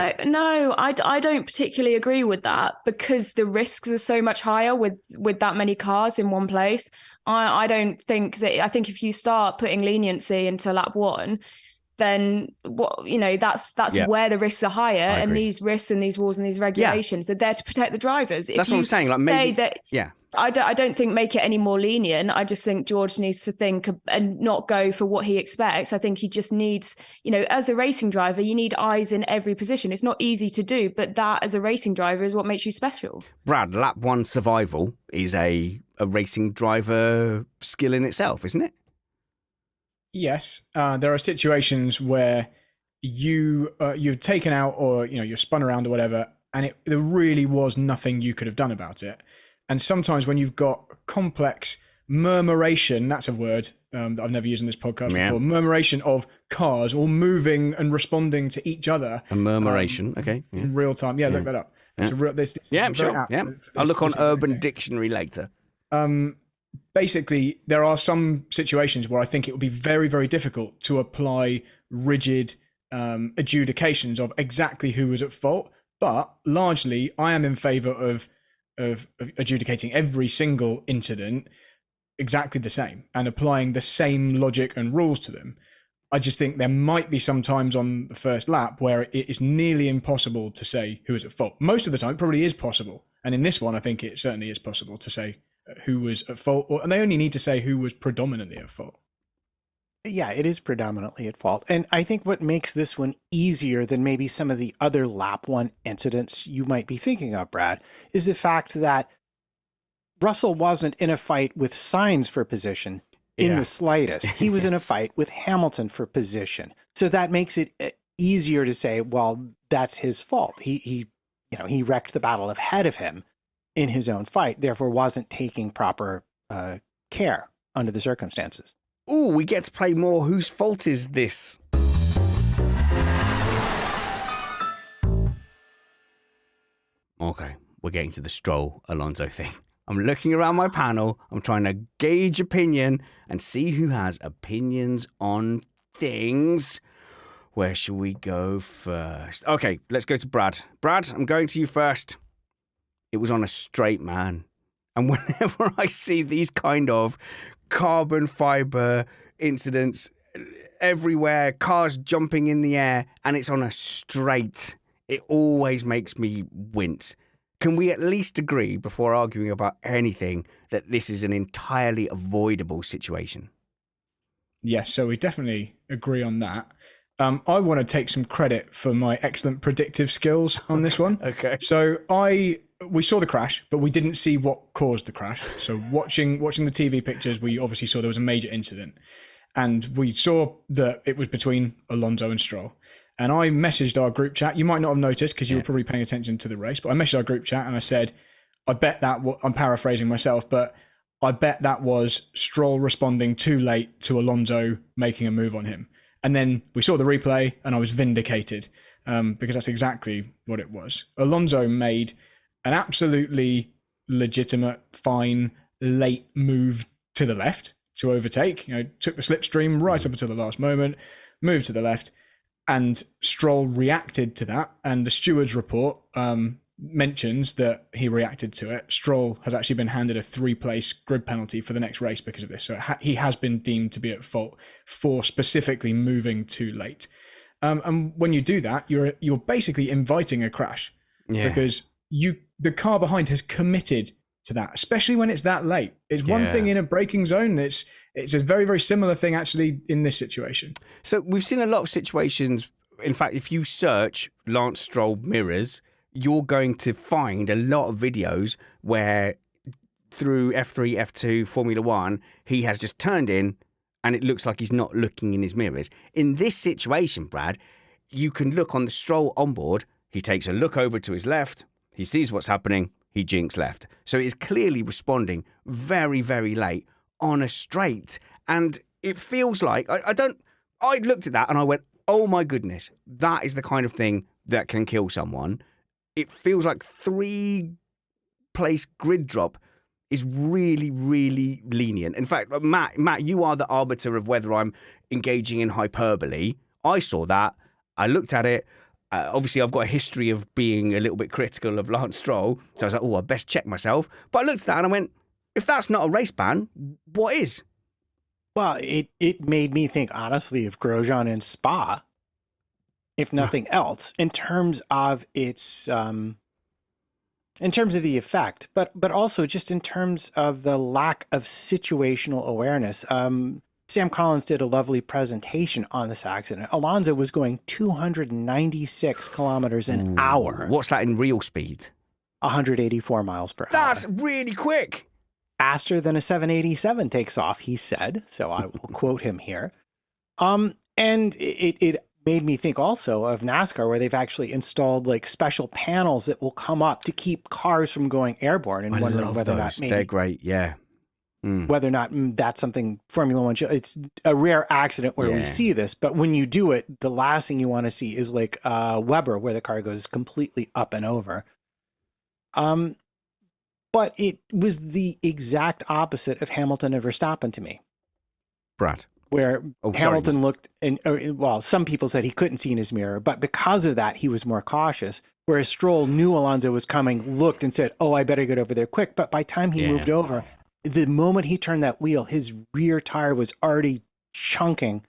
I don't particularly agree with that because the risks are so much higher with that many cars in one place. I don't think that. I think if you start putting leniency into lap one, then that's where the risks are higher, and these risks and these rules and these regulations are there to protect the drivers. That's what I'm saying. Like maybe I don't think make it any more lenient. I just think George needs to think and not go for what he expects. I think he just needs, as a racing driver, you need eyes in every position. It's not easy to do, but that as a racing driver is what makes you special. Brad, lap one survival is a racing driver skill in itself, isn't it? Yes. There are situations where you've taken out or, you're spun around or whatever, and there really was nothing you could have done about it. And sometimes when you've got complex murmuration, that's a word that I've never used in this podcast before, murmuration of cars all moving and responding to each other. A murmuration, in real time. Yeah, look that up. I'm sure. I'll look on Urban Dictionary later. Basically, there are some situations where I think it would be very, very difficult to apply rigid adjudications of exactly who was at fault. But largely, I am in favour of adjudicating every single incident exactly the same and applying the same logic and rules to them. I just think there might be some times on the first lap where it is nearly impossible to say who is at fault. Most of the time, it probably is possible. And in this one, I think it certainly is possible to say who was at fault, and they only need to say who was predominantly at fault. Yeah, it is predominantly at fault. And I think what makes this one easier than maybe some of the other lap one incidents you might be thinking of, Brad, is the fact that Russell wasn't in a fight with Sainz for position in the slightest. He was in a fight with Hamilton for position. So that makes it easier to say, well, that's his fault. He wrecked the battle ahead of him in his own fight, therefore wasn't taking proper care under the circumstances. Ooh, we get to play more Whose Fault Is This? Okay, we're getting to the Stroll Alonso thing. I'm looking around my panel. I'm trying to gauge opinion and see who has opinions on things. Where shall we go first? Okay, let's go to Brad. Brad, I'm going to you first. It was on a straight, man. And whenever I see these kind of carbon fiber incidents everywhere, cars jumping in the air, and it's on a straight, it always makes me wince. Can we at least agree, before arguing about anything, that this is an entirely avoidable situation? Yes, so we definitely agree on that. I want to take some credit for my excellent predictive skills on this one. Okay. So we saw the crash, but we didn't see what caused the crash. So watching the TV pictures, we obviously saw there was a major incident. And we saw that it was between Alonso and Stroll. And I messaged our group chat. You might not have noticed because you were probably paying attention to the race, but I messaged our group chat and I said, I bet that, I'm paraphrasing myself, but I bet that was Stroll responding too late to Alonso making a move on him. And then we saw the replay and I was vindicated because that's exactly what it was. Alonso made an absolutely legitimate, fine, late move to the left to overtake. Took the slipstream right up until the last moment, moved to the left, and Stroll reacted to that. And the steward's report mentions that he reacted to it. Stroll has actually been handed a 3-place grid penalty for the next race because of this. So he has been deemed to be at fault for specifically moving too late. And when you do that, you're basically inviting a crash because the car behind has committed to that, especially when it's that late. It's one thing in a braking zone. It's a very, very similar thing actually in this situation. So we've seen a lot of situations. In fact, if you search Lance Stroll mirrors, you're going to find a lot of videos where through F3, F2, Formula One, he has just turned in and it looks like he's not looking in his mirrors. In this situation, Brad, you can look on the Stroll onboard. He takes a look over to his left. He sees what's happening. He jinks left. So he's clearly responding very, very late on a straight. And it feels like, I looked at that and I went, oh my goodness, that is the kind of thing that can kill someone. It feels like 3-place grid drop is really, really lenient. In fact, Matt, you are the arbiter of whether I'm engaging in hyperbole. I saw that. I looked at it. Obviously, I've got a history of being a little bit critical of Lance Stroll. So I was like, I best check myself. But I looked at that and I went, if that's not a race ban, what is? Well, it made me think, honestly, of Grosjean and Spa, if nothing else, in terms of its, in terms of the effect, but also just in terms of the lack of situational awareness. Sam Collins did a lovely presentation on this accident. Alonso was going 296 kilometers an hour. What's that in real speed? 184 miles per hour. That's really quick. Faster than a 787 takes off, he said. So I will quote him here. And it made me think also of NASCAR, where they've actually installed like special panels that will come up to keep cars from going airborne, and wondering whether or not maybe they're great. Yeah. Whether or not that's something Formula One should. It's a rare accident where we see this, but when you do it, the last thing you want to see is like Weber, where the car goes completely up and over. But it was the exact opposite of Hamilton and Verstappen to me. Brad. Where Hamilton looked, some people said he couldn't see in his mirror, but because of that, he was more cautious. Whereas Stroll knew Alonso was coming, looked and said, I better get over there quick. But by the time he moved over, the moment he turned that wheel, his rear tire was already chunking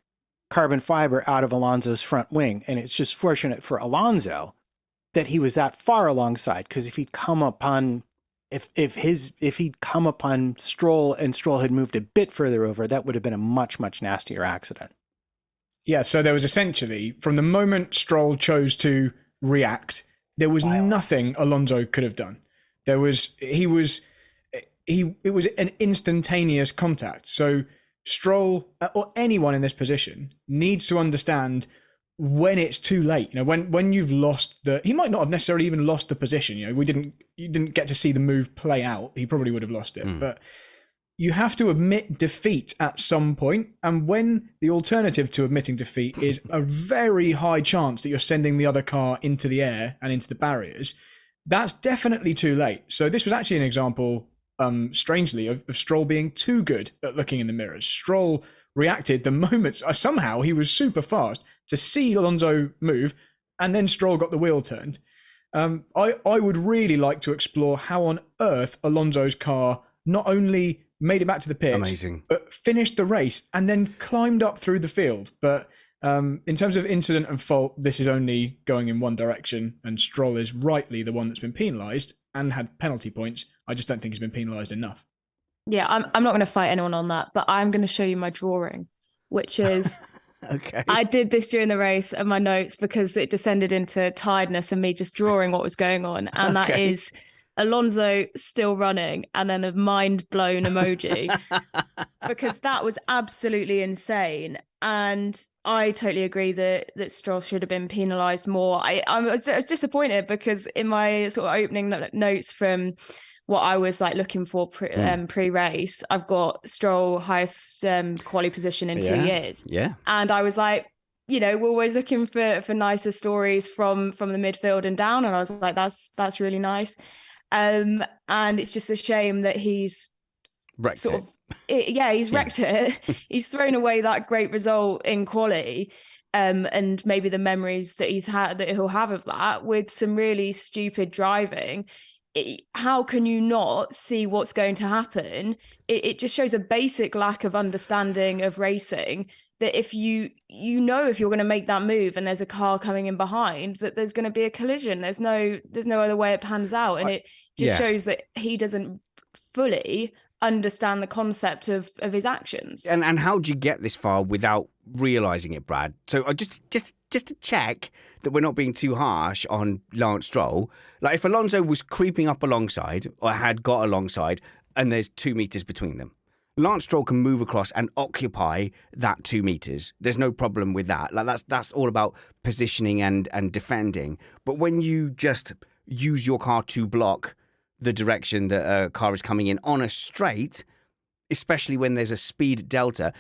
carbon fiber out of Alonso's front wing. And it's just fortunate for Alonso that he was that far alongside, because if he'd come upon if he'd come upon Stroll and Stroll had moved a bit further over, that would have been a much, much nastier accident. Yeah, so there was essentially, from the moment Stroll chose to react, there was nothing Alonso could have done. It was an instantaneous contact. So Stroll, or anyone in this position, needs to understand when it's too late. When you've lost he might not have necessarily even lost the position. You didn't get to see the move play out. He probably would have lost it. But you have to admit defeat at some point. And when the alternative to admitting defeat is a very high chance that you're sending the other car into the air and into the barriers, that's definitely too late. So this was actually an example, strangely, of Stroll being too good at looking in the mirrors. Stroll reacted the moment, somehow he was super fast to see Alonso move, and then Stroll got the wheel turned. I would really like to explore how on earth Alonso's car not only made it back to the pits, but finished the race and then climbed up through the field. But in terms of incident and fault, this is only going in one direction, and Stroll is rightly the one that's been penalised and had penalty points. I just don't think he's been penalised enough. Yeah, I'm not going to fight anyone on that, but I'm going to show you my drawing, which is Okay. I did this during the race and my notes because it descended into tiredness and me just drawing what was going on. And that is Alonso still running and then a mind blown emoji because that was absolutely insane. And I totally agree that Stroll should have been penalised more. I was disappointed because in my sort of opening notes from what I was like looking for pre-race, I've got Stroll highest quali position in 2 years. Yeah. And I was like, you know, we're always looking for nicer stories from the midfield and down. And I was like, that's really nice. And it's just a shame that he's wrecked sort it. He's wrecked it. He's thrown away that great result in quali. And maybe the memories that he'll have of that with some really stupid driving. How can you not see what's going to happen? It just shows a basic lack of understanding of racing, that if you know if you're going to make that move and there's a car coming in behind, that there's going to be a collision. There's no other way it pans out. And it just shows that he doesn't fully understand the concept of his actions. And how do you get this far without realising it, Brad? So just to check that we're not being too harsh on Lance Stroll, like if Alonso was creeping up alongside or had got alongside and there's 2 meters between them, Lance Stroll can move across and occupy that 2 meters. There's no problem with that. Like that's all about positioning and defending. But when you just use your car to block the direction that a car is coming in on a straight, especially when there's a speed delta,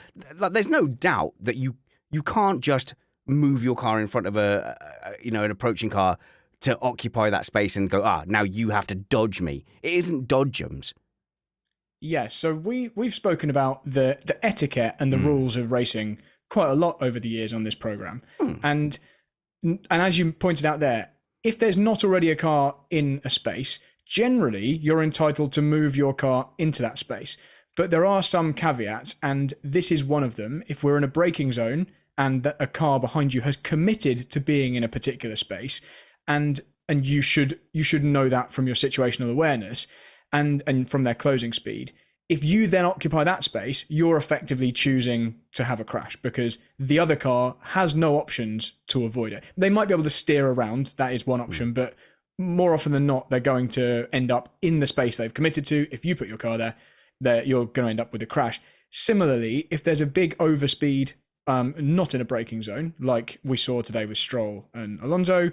there's no doubt that you can't just move your car in front of an approaching car to occupy that space and go, now you have to dodge me. It isn't dodgems. Yes, so we've spoken about the etiquette and the rules of racing quite a lot over the years on this program. And as you pointed out there, if there's not already a car in a space, generally you're entitled to move your car into that space. But there are some caveats, and this is one of them. If we're in a braking zone and that a car behind you has committed to being in a particular space, and you should know that from your situational awareness and from their closing speed. If you then occupy that space, you're effectively choosing to have a crash because the other car has no options to avoid it. They might be able to steer around, that is one option, but more often than not, they're going to end up in the space they've committed to. If you put your car there, you're going to end up with a crash. Similarly, if there's a big overspeed, not in a braking zone, like we saw today with Stroll and Alonso,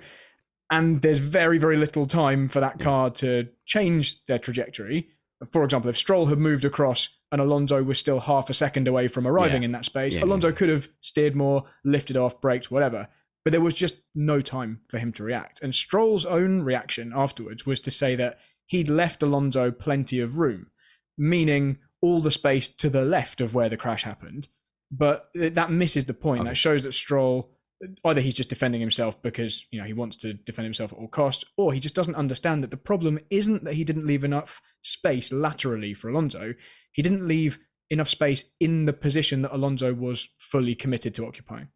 and there's very, very little time for that car to change their trajectory. For example, if Stroll had moved across and Alonso was still half a second away from arriving in that space, Alonso could have steered more, lifted off, braked, whatever. But there was just no time for him to react. And Stroll's own reaction afterwards was to say that he'd left Alonso plenty of room, meaning all the space to the left of where the crash happened. But that misses the point. That shows that Stroll, either he's just defending himself because he wants to defend himself at all costs, or he just doesn't understand that the problem isn't that he didn't leave enough space laterally for Alonso. He didn't leave enough space in the position that Alonso was fully committed to occupying.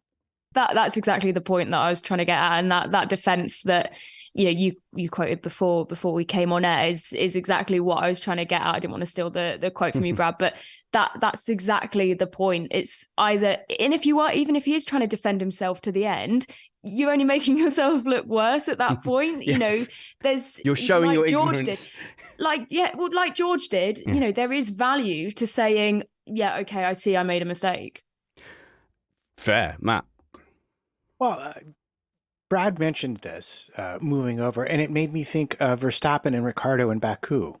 That's exactly the point that I was trying to get at, and that defense that you quoted before we came on air is exactly what I was trying to get at. I didn't want to steal the quote from you, Brad, but that's exactly the point. It's either, and even if he is trying to defend himself to the end, you're only making yourself look worse at that point. Yes. You're showing like your George ignorance. Did. Like George did, there is value to saying, okay, I see I made a mistake. Fair, Matt. Well, Brad mentioned this moving over, and it made me think of Verstappen and Ricciardo in Baku,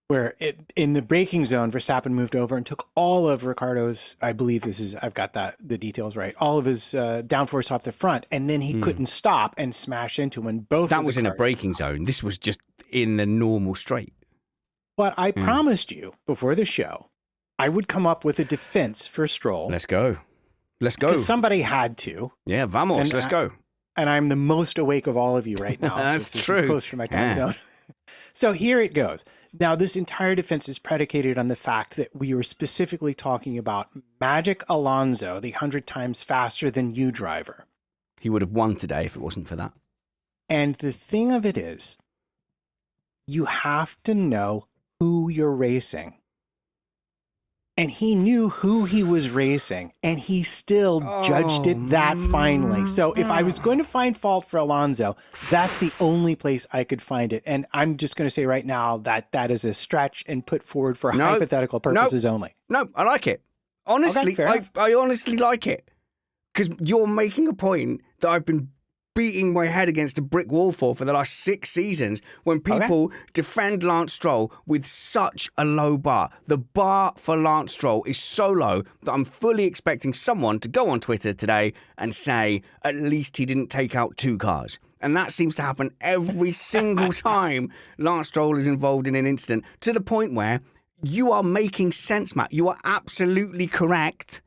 where in the braking zone, Verstappen moved over and took all of Ricciardo's, I've got the details right, all of his downforce off the front, and then he couldn't stop and smashed into him. And both that was in a braking zone. This was just in the normal straight. But I promised you before the show, I would come up with a defense for Stroll. Let's go. Because somebody had to. Yeah, vamos, let's go. And I'm the most awake of all of you right now. That's this true. Is close to my time zone. So here it goes. Now, this entire defense is predicated on the fact that we were specifically talking about Magic Alonso, the 100 times faster than you driver. He would have won today if it wasn't for that. And the thing of it is, you have to know who you're racing. And he knew who he was racing, and he still judged it that finely. So if I was going to find fault for Alonso, that's the only place I could find it. And I'm just going to say right now that that is a stretch and put forward for hypothetical purposes only. No, I like it. Honestly, I honestly like it. Because you're making a point that I've been beating my head against a brick wall for the last 6 seasons when people defend Lance Stroll with such a low bar. The bar for Lance Stroll is so low that I'm fully expecting someone to go on Twitter today and say at least he didn't take out 2 cars. And that seems to happen every single time Lance Stroll is involved in an incident, to the point where you are making sense, Matt. You are absolutely correct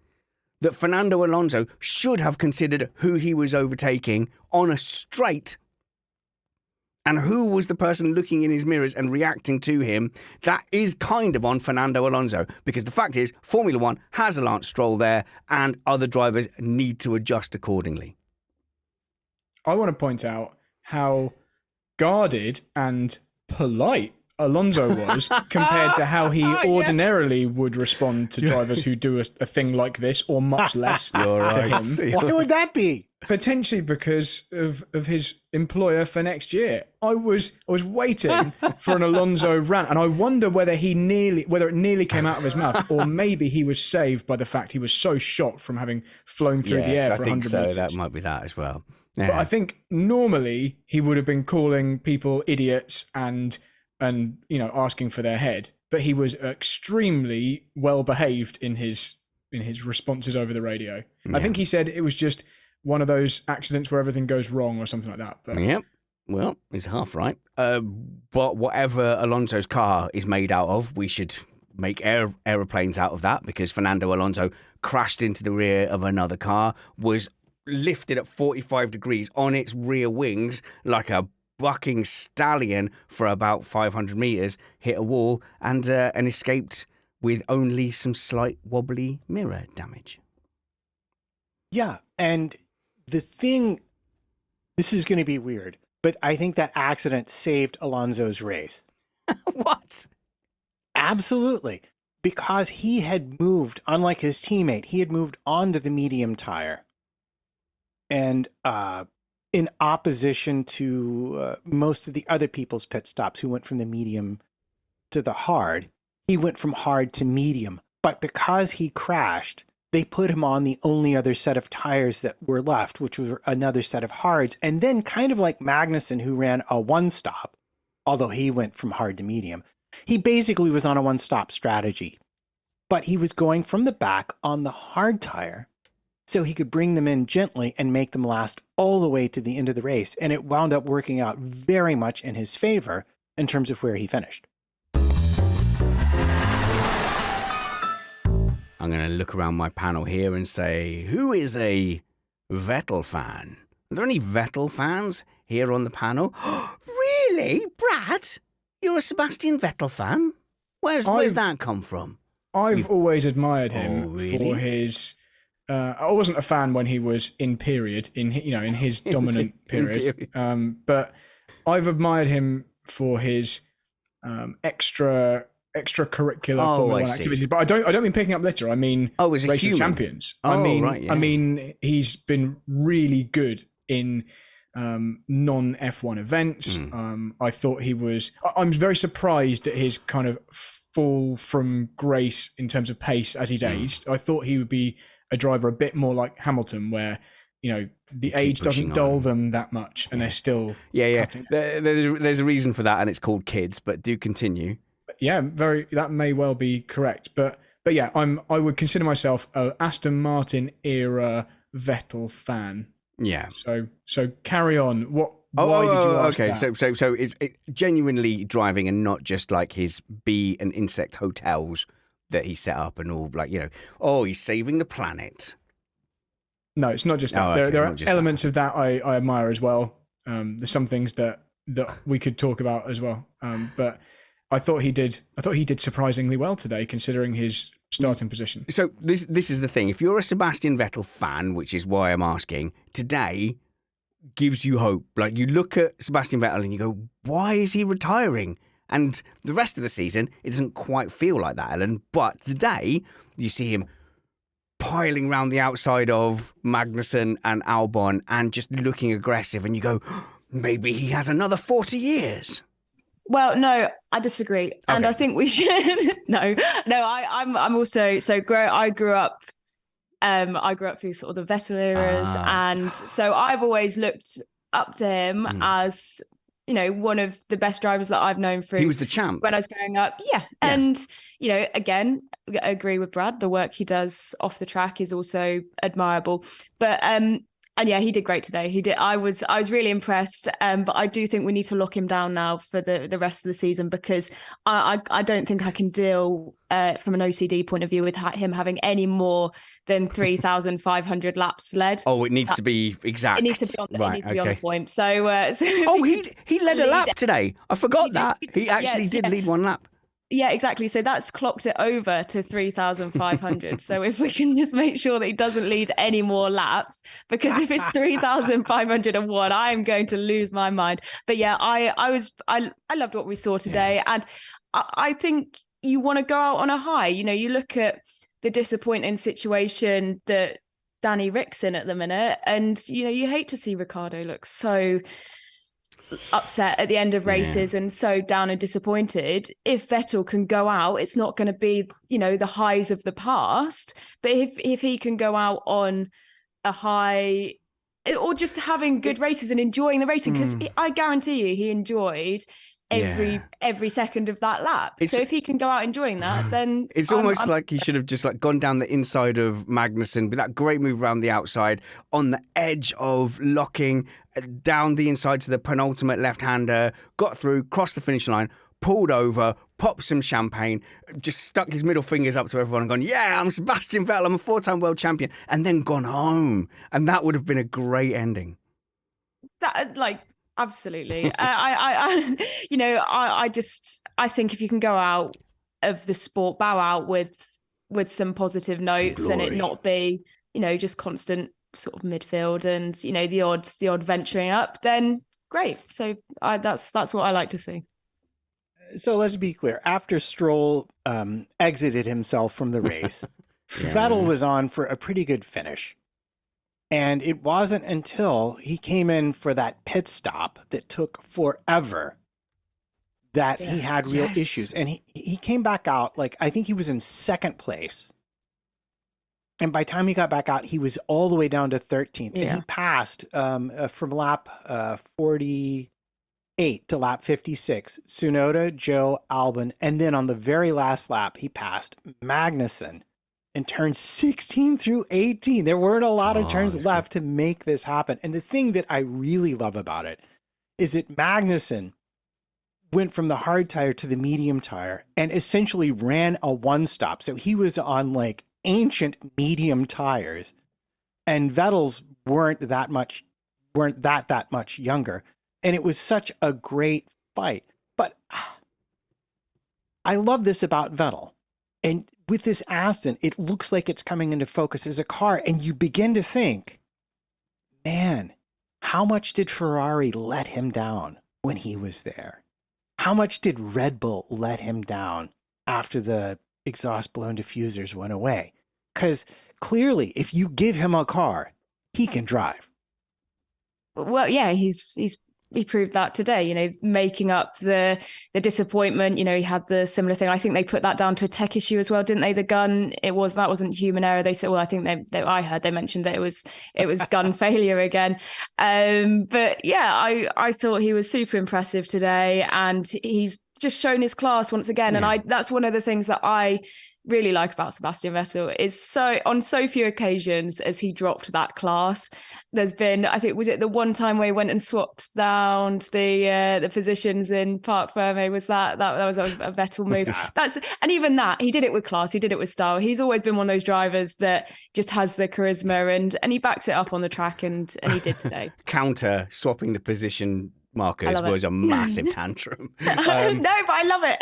that Fernando Alonso should have considered who he was overtaking on a straight and who was the person looking in his mirrors and reacting to him. That is kind of on Fernando Alonso, because the fact is Formula One has a Lance Stroll there and other drivers need to adjust accordingly. I want to point out how guarded and polite Alonso was compared to how he ordinarily would respond to drivers who do a thing like this, or much less to him. Why would that be? Potentially because of his employer for next year. I was waiting for an Alonso rant, and I wonder whether it nearly came out of his mouth, or maybe he was saved by the fact he was so shocked from having flown through the air for 100 meters. That might be that as well. Yeah. But I think normally he would have been calling people idiots and asking for their head, but he was extremely well behaved in his responses over the radio. Yeah. I think he said it was just one of those accidents where everything goes wrong or something like that. But yep. Well, he's half right. But whatever Alonso's car is made out of, we should make aeroplanes out of that, because Fernando Alonso crashed into the rear of another car, was lifted at 45 degrees on its rear wings like a bucking stallion for about 500 meters, hit a wall and escaped with only some slight wobbly mirror damage. Yeah, and the thing, this is going to be weird, but I think that accident saved Alonso's race. What? Absolutely. Because he had moved, unlike his teammate, he had moved onto the medium tire. And in opposition to most of the other people's pit stops who went from the medium to the hard, he went from hard to medium. But because he crashed, they put him on the only other set of tires that were left, which was another set of hards. And then kind of like Magnussen, who ran a one-stop, although he went from hard to medium, he basically was on a one-stop strategy. But he was going from the back on the hard tire so he could bring them in gently and make them last all the way to the end of the race. And it wound up working out very much in his favor in terms of where he finished. I'm going to look around my panel here and say, who is a Vettel fan? Are there any Vettel fans here on the panel? Really? Brad? You're a Sebastian Vettel fan? Where's that come from? I've always admired him for his... I wasn't a fan when he was in his dominant period. But I've admired him for his extracurricular Formula One activities. But I don't mean picking up litter. I mean racing champions. I mean he's been really good in non F1 events. I thought he was. I'm very surprised at his kind of fall from grace in terms of pace as he's aged. I thought he would be a driver a bit more like Hamilton, where the age doesn't dull them that much, and they're still cutting. There's a reason for that, and it's called kids. But do continue. Yeah, that may well be correct, but yeah, I would consider myself a Aston Martin era Vettel fan. Yeah. So carry on. Why did you ask that? So it's genuinely driving, and not just like his bee and insect hotels that he set up and all, he's saving the planet. No, it's not just that. There are elements of that I admire as well. There's some things that we could talk about as well. But I thought he did surprisingly well today, considering his starting position. So this is the thing. If you're a Sebastian Vettel fan, which is why I'm asking, today gives you hope. Like, you look at Sebastian Vettel and you go, why is he retiring? And the rest of the season, it doesn't quite feel like that, Ellen. But today, you see him piling around the outside of Magnussen and Albon and just looking aggressive. And you go, maybe he has another 40 years. Well, no, I disagree. And I think we should. I'm also, I grew up through sort of the Vettel eras. And so I've always looked up to him as, you know, one of the best drivers that I've known through. He was the champ when I was growing up. Yeah. And, you know, again, I agree with Brad. The work he does off the track is also admirable. But, and yeah, he did great today. He did. I was really impressed. But I do think we need to lock him down now for the rest of the season, because I don't think I can deal from an OCD point of view with him having any more than 3,500 laps led. Oh, it needs to be exact. It needs to be on, right, it needs to be on the point. So, he led a lap today. I forgot that. He actually did lead one lap. Yeah, exactly. So that's clocked it over to 3,500. So if we can just make sure that he doesn't lead any more laps, because if it's 3,501, I am going to lose my mind. But yeah, I loved what we saw today. And I think you want to go out on a high. You know, you look at the disappointing situation that Danny Rick's in at the minute, and, you know, you hate to see Ricciardo look so upset at the end of races and so down and disappointed. If Vettel can go out, it's not going to be, you know, the highs of the past, but if he can go out on a high, or just having good races and enjoying the racing, because I guarantee you he enjoyed every second of that lap. So if he can go out enjoying that, then it's almost like he should have just like gone down the inside of Magnussen with that great move around the outside, on the edge of locking, down the inside to the penultimate left-hander, got through, crossed the finish line, pulled over, popped some champagne, just stuck his middle fingers up to everyone and gone, yeah, I'm Sebastian Vettel, I'm a 4-time world champion, and then gone home. And that would have been a great ending. That, like, absolutely. I think if you can go out of the sport, bow out with some positive notes, and it not be, you know, just constant sort of midfield and, you know, the odd venturing up, then great. So that's what I like to see. So let's be clear. After Stroll exited himself from the race, Vettel was on for a pretty good finish. And it wasn't until he came in for that pit stop that took forever that he had real issues. And he came back out, like, I think he was in second place. And by the time he got back out, he was all the way down to 13th. And he passed from lap 48 to lap 56, Tsunoda, Joe, Albon. And then on the very last lap, he passed Magnussen in turns 16 through 18. There weren't a lot of turns left to make this happen. And the thing that I really love about it is that Magnussen went from the hard tire to the medium tire and essentially ran a one-stop. So he was on like ancient medium tires, and Vettel's weren't that much younger. And it was such a great fight. But I love this about Vettel. And with this Aston, it looks like it's coming into focus as a car. And you begin to think, man, how much did Ferrari let him down when he was there? How much did Red Bull let him down after the exhaust blown diffusers went away? Because clearly, if you give him a car, he can drive. Well, yeah, he proved that today, you know, making up the disappointment. You know, he had the similar thing. I think they put that down to a tech issue as well, didn't they? The gun, that wasn't human error. They said, well, I think I heard they mentioned that it was gun failure again. But yeah, I thought he was super impressive today, and he's just shown his class once again. Yeah. And that's one of the things that I really like about Sebastian Vettel is on so few occasions as he dropped that class. There's been, I think, was it the one time where he went and swapped down the positions in Parc Fermé? Was that was a Vettel move? And even that, he did it with class, he did it with style. He's always been one of those drivers that just has the charisma, and he backs it up on the track, and he did today. Counter swapping the position markers was a massive tantrum. No, but I love it.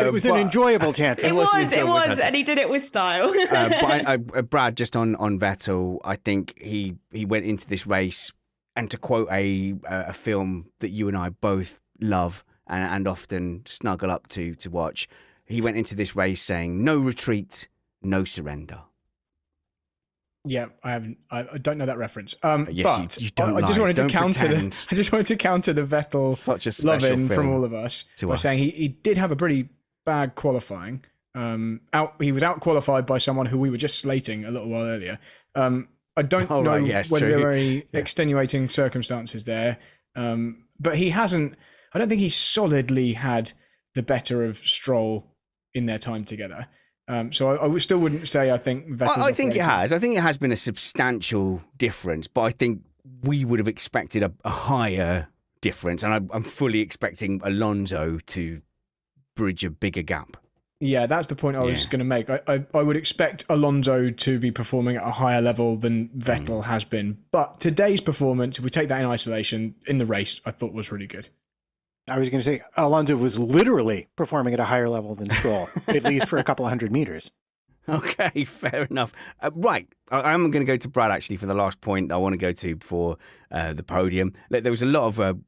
It was an enjoyable tantrum. It was, and he did it with style. But Brad, just on Vettel, I think he went into this race, and to quote a film that you and I both love and often snuggle up to watch. He went into this race saying, "No retreat, no surrender." Yeah, I haven't. I don't know that reference. Yes, but you don't. I just wanted Don't to counter. pretend. I just wanted to counter the Vettel Such a special loving film from all of us to by us. saying he did have a pretty bad qualifying. He was out qualified by someone who we were just slating a little while earlier. I don't know whether there were any extenuating circumstances there, but he hasn't. I don't think he solidly had the better of Stroll in their time together. So I still wouldn't say I think Vettel's I think it has. I think it has been a substantial difference, but I think we would have expected a higher difference, and I'm fully expecting Alonso to bridge a bigger gap. Yeah, that's the point I was going to make. I would expect Alonso to be performing at a higher level than Vettel has been. But today's performance, if we take that in isolation, in the race, I thought was really good. I was going to say Alonso was literally performing at a higher level than Stroll, at least for a couple of 100 meters. Okay, fair enough. Right, I'm going to go to Brad actually for the last point I want to go to before the podium. There was a lot of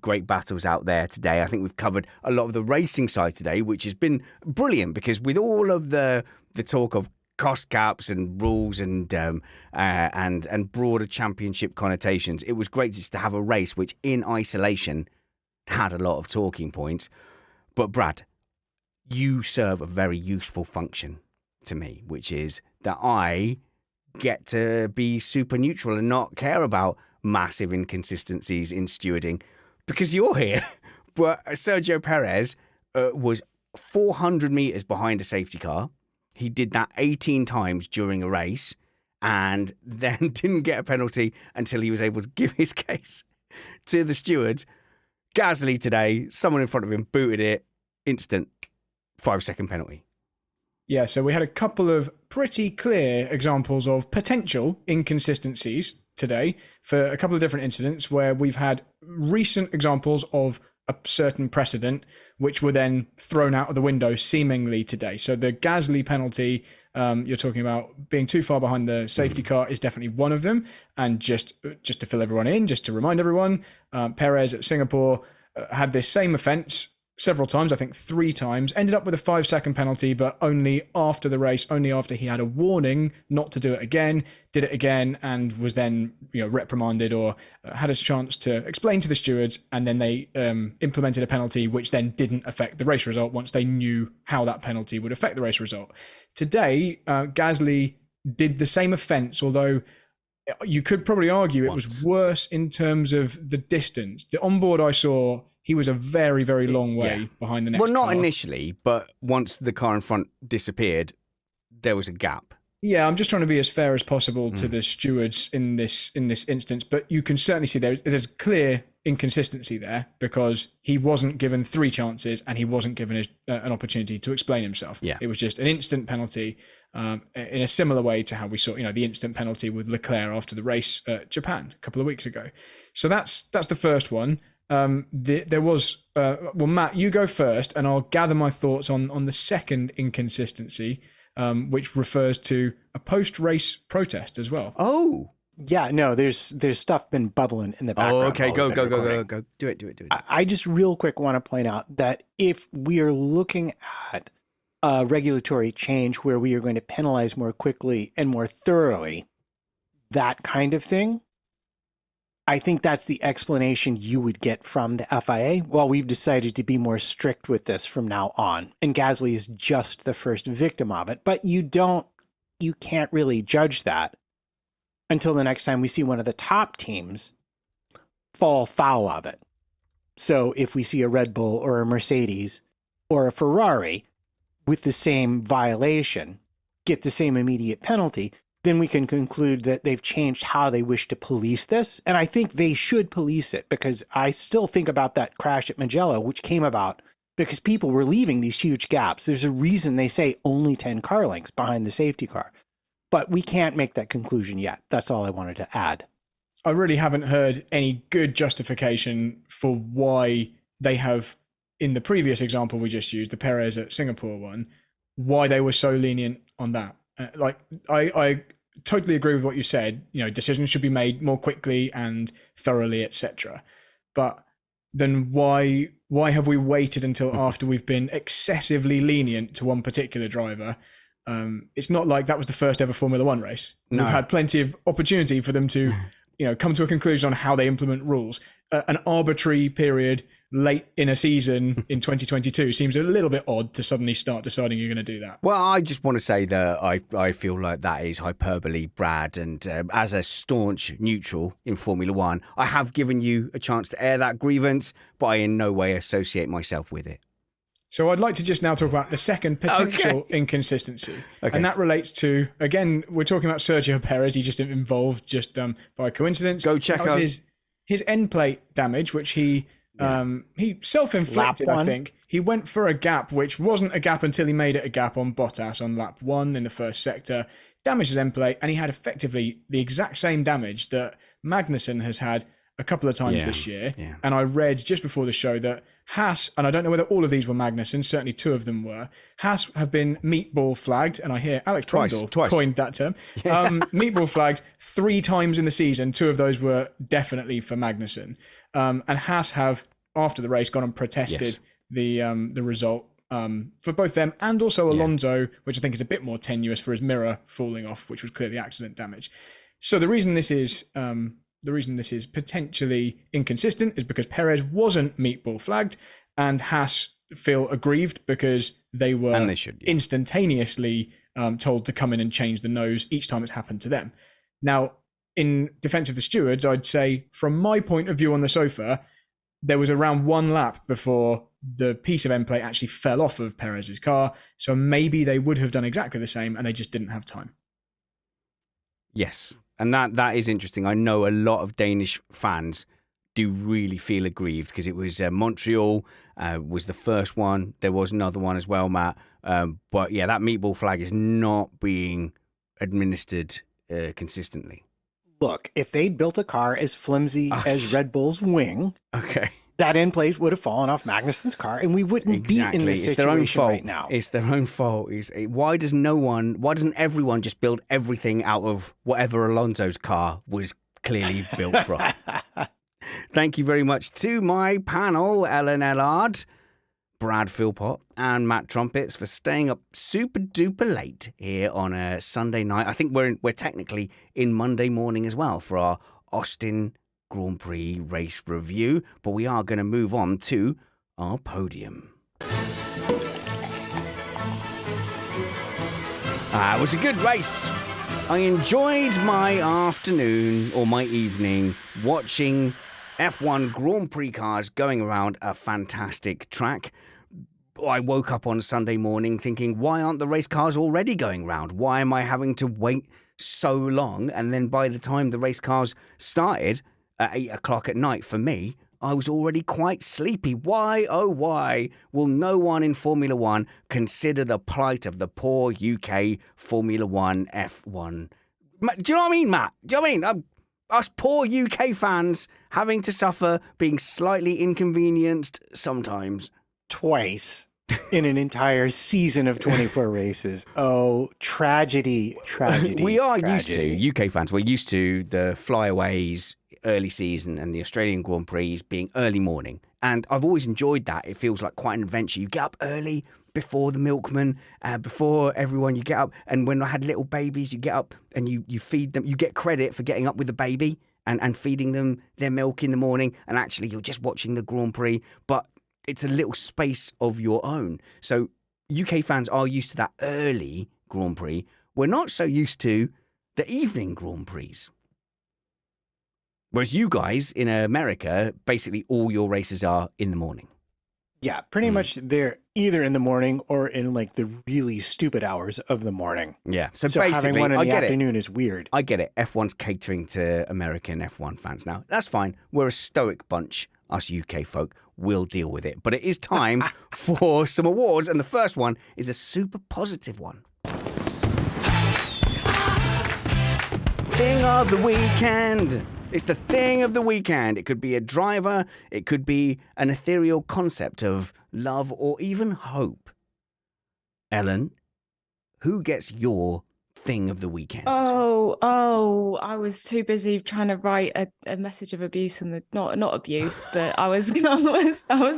great battles out there today. I think we've covered a lot of the racing side today, which has been brilliant because with all of the talk of cost caps and rules and broader championship connotations, it was great just to have a race which in isolation had a lot of talking points. But Brad, you serve a very useful function to me, which is that I get to be super neutral and not care about massive inconsistencies in stewarding because you're here. But Sergio Perez was 400 meters behind a safety car. He did that 18 times during a race and then didn't get a penalty until he was able to give his case to the stewards. Gasly today, someone in front of him booted it, instant 5-second penalty. Yeah, so we had a couple of pretty clear examples of potential inconsistencies today for a couple of different incidents where we've had recent examples of a certain precedent, which were then thrown out of the window seemingly today. So the Gasly penalty, you're talking about being too far behind the safety car, is definitely one of them. And just to fill everyone in, just to remind everyone, Perez at Singapore had this same offence several times, I think 3 times, ended up with a 5-second penalty, but only after the race, only after he had a warning not to do it again, did it again, and was then reprimanded or had a chance to explain to the stewards, and then they implemented a penalty which then didn't affect the race result once they knew how that penalty would affect the race result. Today, Gasly did the same offence, although you could probably argue it was worse in terms of the distance. The onboard I saw, he was a very, very long way behind the next car. Well, not initially, but once the car in front disappeared, there was a gap. Yeah, I'm just trying to be as fair as possible to the stewards in this instance, but you can certainly see there's clear inconsistency there because he wasn't given 3 chances and he wasn't given an opportunity to explain himself. Yeah. It was just an instant penalty in a similar way to how we saw the instant penalty with Leclerc after the race at Japan a couple of weeks ago. So that's the first one. There was Matt, you go first and I'll gather my thoughts on the second inconsistency, which refers to a post-race protest as well. Oh, yeah, no, there's stuff been bubbling in the background. Oh, okay, go. Do it. I just real quick want to point out that if we are looking at a regulatory change where we are going to penalize more quickly and more thoroughly, that kind of thing, I think that's the explanation you would get from the FIA. Well, we've decided to be more strict with this from now on. And Gasly is just the first victim of it. But you can't really judge that until the next time we see one of the top teams fall foul of it. So if we see a Red Bull or a Mercedes or a Ferrari with the same violation get the same immediate penalty, then we can conclude that they've changed how they wish to police this. And I think they should police it because I still think about that crash at Mugello, which came about because people were leaving these huge gaps. There's a reason they say only 10 car lengths behind the safety car. But we can't make that conclusion yet. That's all I wanted to add. I really haven't heard any good justification for why they have, in the previous example we just used, the Perez at Singapore one, why they were so lenient on that. I totally agree with what you said. Decisions should be made more quickly and thoroughly, etc. But then why why have we waited until after we've been excessively lenient to one particular driver? It's not like that was the first ever Formula One race. No. We've had plenty of opportunity for them to, come to a conclusion on how they implement rules. An arbitrary period late in a season in 2022 seems a little bit odd to suddenly start deciding you're going to do that. Well, I just want to say that I feel like that is hyperbole, Brad. And as a staunch neutral in Formula One, I have given you a chance to air that grievance, but I in no way associate myself with it. So I'd like to just now talk about the second potential inconsistency. Okay. And that relates to, again, we're talking about Sergio Perez. He just involved just by coincidence. Go check out his end plate damage, which he self-inflicted, I think. He went for a gap, which wasn't a gap until he made it a gap on Bottas on lap 1 in the first sector. Damaged his end plate, and he had effectively the exact same damage that Magnussen has had a couple of times this year. Yeah. And I read just before the show that Haas, and I don't know whether all of these were Magnussen, certainly 2 of them were, Haas have been meatball flagged, and I hear Alex Trundle coined that term. Meatball flagged 3 times in the season. 2 of those were definitely for Magnussen. And Haas have, after the race, gone and protested the result for both them and also Alonso, which I think is a bit more tenuous for his mirror falling off, which was clearly accident damage. So the reason this is potentially inconsistent is because Perez wasn't meatball flagged, and Haas feel aggrieved because they were instantaneously told to come in and change the nose each time it's happened to them. Now, in defense of the stewards, I'd say from my point of view on the sofa, there was around 1 lap before the piece of end plate actually fell off of Perez's car. So maybe they would have done exactly the same and they just didn't have time. Yes. And that is interesting. I know a lot of Danish fans do really feel aggrieved because it was Montreal was the first one. There was another one as well, Matt. But yeah, that meatball flag is not being administered consistently. Look, if they'd built a car as flimsy as Red Bull's wing, that end plate would have fallen off Magnussen's car, and we wouldn't be in this situation right now. It's their own fault. Why doesn't everyone just build everything out of whatever Alonso's car was clearly built from? Thank you very much to my panel, Ellen Ellard, Brad Philpot, and Matt Trumpets for staying up super duper late here on a Sunday night. I think we're technically in Monday morning as well for our Austin Grand Prix race review, but we are going to move on to our podium. It was a good race. I enjoyed my afternoon or my evening watching F1 Grand Prix cars going around a fantastic track. I woke up on Sunday morning thinking, why aren't the race cars already going round? Why am I having to wait so long? And then by the time the race cars started at 8 o'clock at night for me, I was already quite sleepy. Why, oh why, will no one in Formula One consider the plight of the poor UK Formula One F1? Do you know what I mean, Matt? Do you know what I mean? Us poor UK fans having to suffer being slightly inconvenienced sometimes. Twice in an entire season of 24 races. Oh, tragedy. We are used to, UK fans, we're used to the flyaways early season and the Australian Grand Prix being early morning. And I've always enjoyed that. It feels like quite an adventure. You get up early before the milkman, before everyone, you get up. And when I had little babies, you get up and you feed them. You get credit for getting up with the baby and feeding them their milk in the morning. And actually, you're just watching the Grand Prix. But it's a little space of your own. So UK fans are used to that early Grand Prix. We're not so used to the evening Grand Prix. Whereas you guys in America, basically all your races are in the morning. Yeah, pretty much they're either in the morning or in like the really stupid hours of the morning. Yeah. So basically, having one in the afternoon is weird. I get it. F1's catering to American F1 fans now. That's fine. We're a stoic bunch, us UK folk. We'll deal with it. But it is time for some awards, and the first one is a super positive one. Thing of the weekend. It's the thing of the weekend. It could be a driver. It could be an ethereal concept of love or even hope. Ellen, who gets your thing of the weekend? I was too busy trying to write a message of abuse in the not abuse, but I was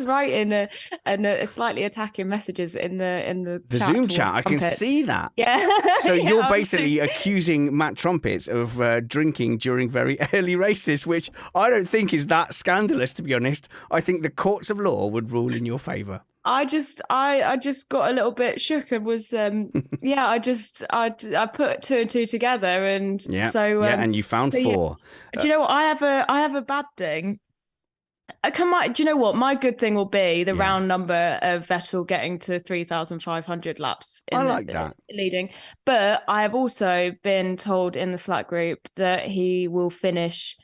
writing a slightly attacking messages in the Zoom chat. I can Trumpets. see that. Yeah. So Yeah, you're I was basically accusing Matt Trumpets of drinking during very early races, which I don't think is that scandalous, to be honest. I think the courts of law would rule in your favour. I just got a little bit shook and was I put two and two together and and you found four. Do you know what? I have a bad thing. Do you know what? My good thing will be the round number of Vettel getting to 3,500 laps. I like that. Leading. But I have also been told in the Slack group that he will finish,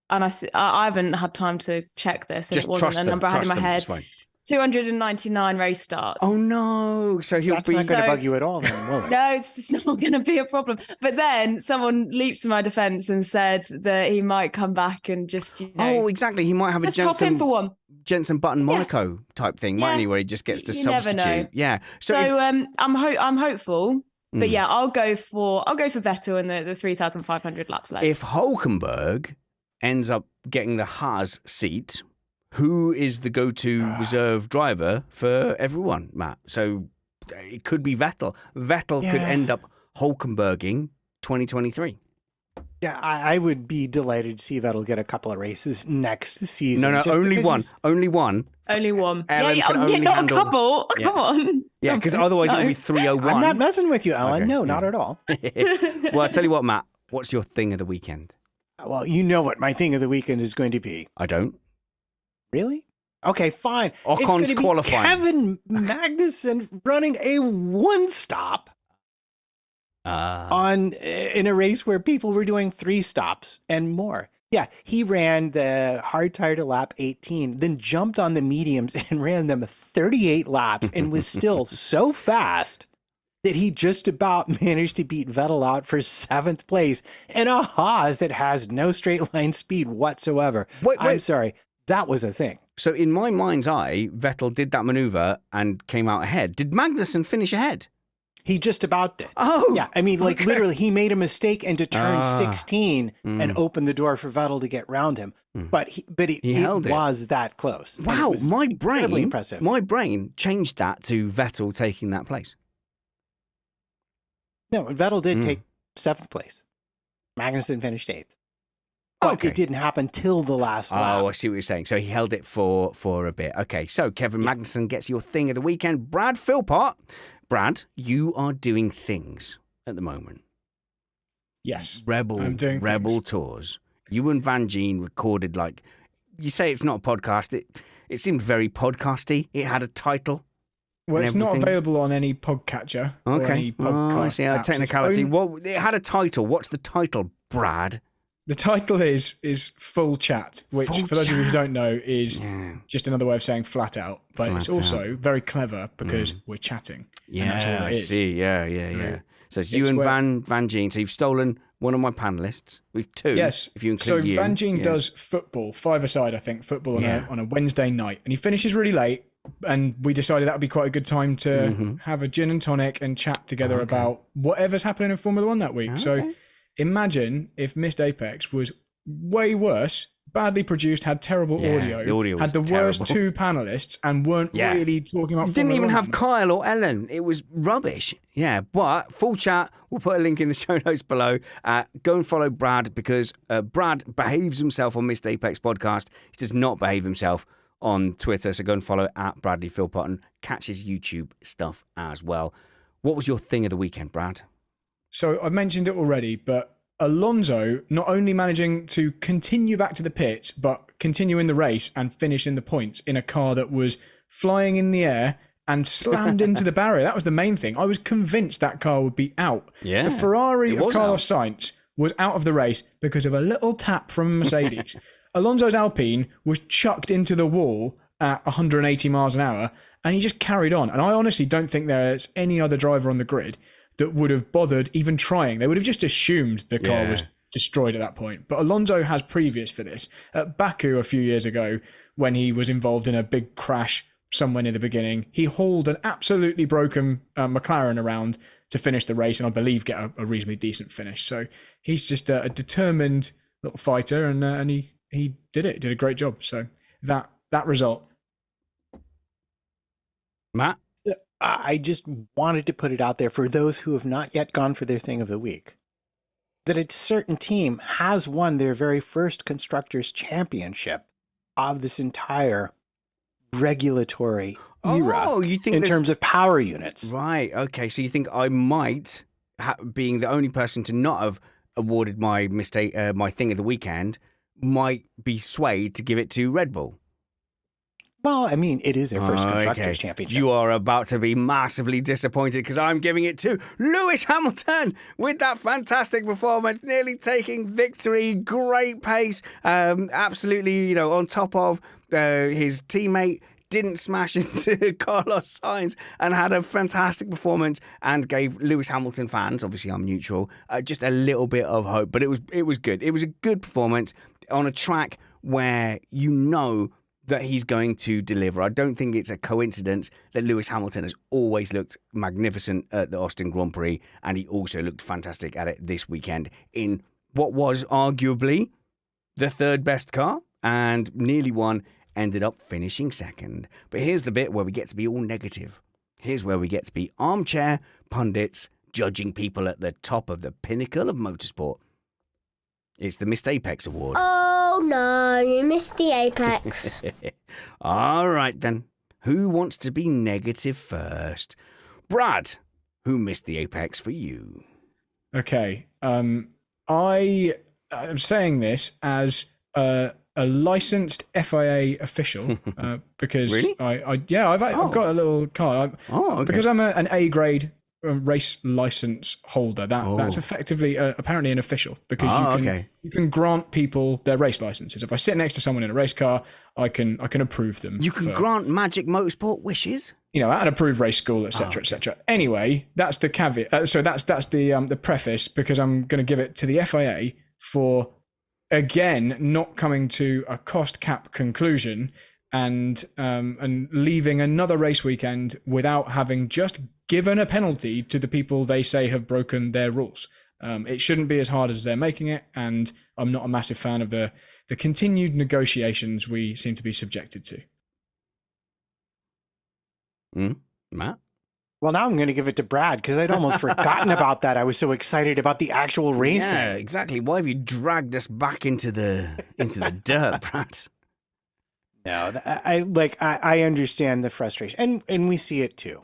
and I haven't had time to check this. And Just it wasn't trust a number I had in my them. head. It's fine. 299 race starts. Oh no! So That's not going to bug you at all, then, will it? No, it's not going to be a problem. But then someone leaped to my defense and said that he might come back and just, Oh, exactly. He might have a hop in for one. Jensen Button Monaco type thing, mightn't he? Where he just gets to substitute. Never know. Yeah. So I'm hopeful. But yeah, I'll go for Vettel in the 3,500 laps left. If Hülkenberg ends up getting the Haas seat, who is the go-to reserve driver for everyone, Matt? So it could be Vettel. Vettel could end up Hülkenberging 2023. Yeah, I would be delighted to see Vettel get a couple of races next season. No, only one. Only one. Only one. Ellen can only not handle... a couple. Yeah. Come on. Yeah, because otherwise it would be 301. I'm not messing with you, Ellen. Okay, no, not at all. Well, I'll tell you what, Matt. What's your thing of the weekend? Well, you know what my thing of the weekend is going to be. I don't. Really? Okay, fine. Ocon's qualifying. Kevin Magnussen running a one-stop in a race where people were doing 3 stops and more. Yeah, he ran the hard tire to lap 18, then jumped on the mediums and ran them 38 laps and was still so fast that he just about managed to beat Vettel out for 7th place in a Haas that has no straight line speed whatsoever. I'm sorry. That was a thing. So in my mind's eye, Vettel did that maneuver and came out ahead. Did Magnussen finish ahead? He just about did. Oh, yeah. I mean, literally, he made a mistake into turn 16 and opened the door for Vettel to get round him. But it was that close. Wow, my brain, impressive. My brain changed that to Vettel taking that place. No, Vettel did take 7th place. Magnussen finished 8th. But it didn't happen till the last lap. Oh, I see what you're saying. So he held it for a bit. Okay, so Kevin Magnussen gets your thing of the weekend. Brad Philpot. Brad, you are doing things at the moment. Yes. Rebel tours. You and Van Gene recorded, like, you say it's not a podcast. It seemed very podcasty. It had a title. Well, it's not available on any podcatcher. Okay. Or any podcast I see. A technicality. Well, it had a title. What's the title, Brad? The title is Full Chat, which, for those of you who don't know, is just another way of saying flat out. But it's also very clever because we're chatting. Yeah, and that's all it is. I see. Yeah. So it's you and Van Gene. So you've stolen one of my panelists. We've 2. Yes. If you include you. So Van Gene does football, 5-a-side, I think, on a Wednesday night. And he finishes really late. And we decided that would be quite a good time to have a gin and tonic and chat together about whatever's happening in Formula One that week. So imagine if Missed Apex was way worse, badly produced, had terrible audio, the audio had the worst 2 panelists, and weren't really talking about. You didn't even have Kyle or Ellen. It was rubbish. Yeah, but Full Chat. We'll put a link in the show notes below. Go and follow Brad because Brad behaves himself on Missed Apex podcast. He does not behave himself on Twitter. So go and follow at Bradley Philpot and catch his YouTube stuff as well. What was your thing of the weekend, Brad? So I've mentioned it already, but Alonso not only managing to continue back to the pits, but continue in the race and finish in the points in a car that was flying in the air and slammed into the barrier. That was the main thing. I was convinced that car would be out. Yeah, the Ferrari of Carlos Sainz was out of the race because of a little tap from Mercedes. Alonso's Alpine was chucked into the wall at 180 miles an hour, and he just carried on. And I honestly don't think there's any other driver on the grid that would have bothered even trying. They would have just assumed the car was destroyed at that point. But Alonso has previous for this. At Baku a few years ago, when he was involved in a big crash somewhere near the beginning. He hauled an absolutely broken McLaren around to finish the race, and I believe get a reasonably decent finish. So he's just a determined little fighter, and he did it. Did a great job. So that result. Matt? I just wanted to put it out there for those who have not yet gone for their thing of the week, that a certain team has won their very first Constructors' Championship of this entire regulatory era you think in terms of power units. Right, okay. So you think I might, being the only person to not have awarded my mistake, my thing of the weekend, might be swayed to give it to Red Bull? Well, I mean, it is their first Constructors' Championship. You are about to be massively disappointed because I'm giving it to Lewis Hamilton with that fantastic performance, nearly taking victory, great pace, absolutely, on top of his teammate, didn't smash into Carlos Sainz and had a fantastic performance and gave Lewis Hamilton fans, obviously I'm neutral, just a little bit of hope. But it was good. It was a good performance on a track where that he's going to deliver. I don't think it's a coincidence that Lewis Hamilton has always looked magnificent at the Austin Grand Prix, and he also looked fantastic at it this weekend in what was arguably the third best car, and nearly won, ended up finishing second. But here's the bit where we get to be all negative. Here's where we get to be armchair pundits judging people at the top of the pinnacle of motorsport. It's the Missed Apex Award. Oh no, you missed the apex. All right then. Who wants to be negative first? Brad, who missed the apex for you? Okay. I am saying this as a licensed FIA official because Really? I've got a little card. Okay. Because I'm an A grade race license holder. That's effectively apparently an official because you can grant people their race licenses. If I sit next to someone in a race car, I can approve them. You can grant Magic Motorsport wishes? At an approved race school, etc., etc. Anyway, that's the caveat. So that's the preface, because I'm going to give it to the FIA for, again, not coming to a cost cap conclusion and leaving another race weekend without having just given a penalty to the people they say have broken their rules. It shouldn't be as hard as they're making it, and I'm not a massive fan of the continued negotiations we seem to be subjected to. Matt? Well, now I'm going to give it to Brad because I'd almost forgotten about that. I was so excited about the actual racing. Yeah, exactly. Why have you dragged us back into the dirt, Brad? No, I understand the frustration, and we see it too.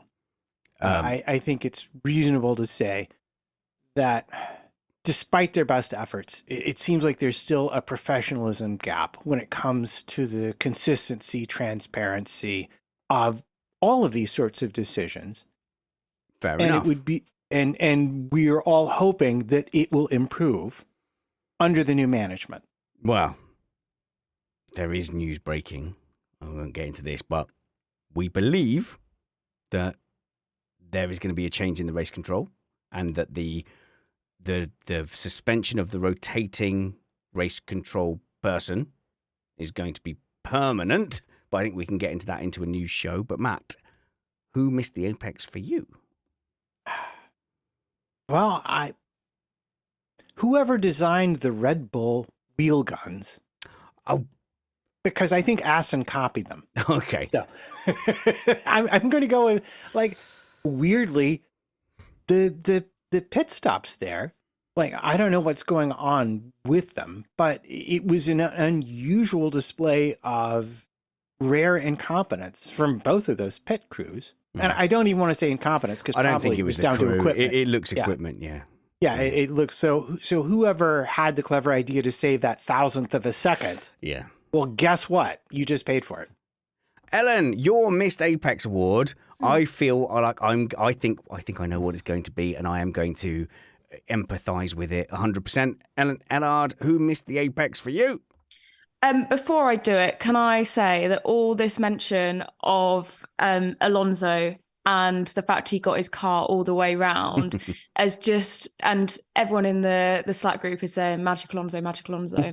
I think it's reasonable to say that despite their best efforts, it seems like there's still a professionalism gap when it comes to the consistency, transparency of all of these sorts of decisions. Fair enough. It would be, and we are all hoping that it will improve under the new management. Well, there is news breaking. I won't get into this, but we believe that there is going to be a change in the race control, and that the suspension of the rotating race control person is going to be permanent. But I think we can get into that into a new show. But Matt, who missed the apex for you? Well, whoever designed the Red Bull wheel guns. Oh, because I think Aston copied them. Okay. So I'm going to go with, weirdly, the pit stops there. I don't know what's going on with them, but it was an unusual display of rare incompetence from both of those pit crews. And I don't even want to say incompetence because I don't think it was down crew. to equipment. It looks equipment, yeah. Yeah, it looks so. So whoever had the clever idea to save that thousandth of a second, yeah. Well, guess what? You just paid for it. Ellen, your Missed Apex Award. I feel like I think I know what it's going to be, and I am going to empathise with it 100%. Ellen Ellard, who missed the apex for you? Before I do it, can I say that all this mention of Alonso and the fact he got his car all the way round as just, and everyone in the Slack group is saying Magic Alonso, Magic Alonso.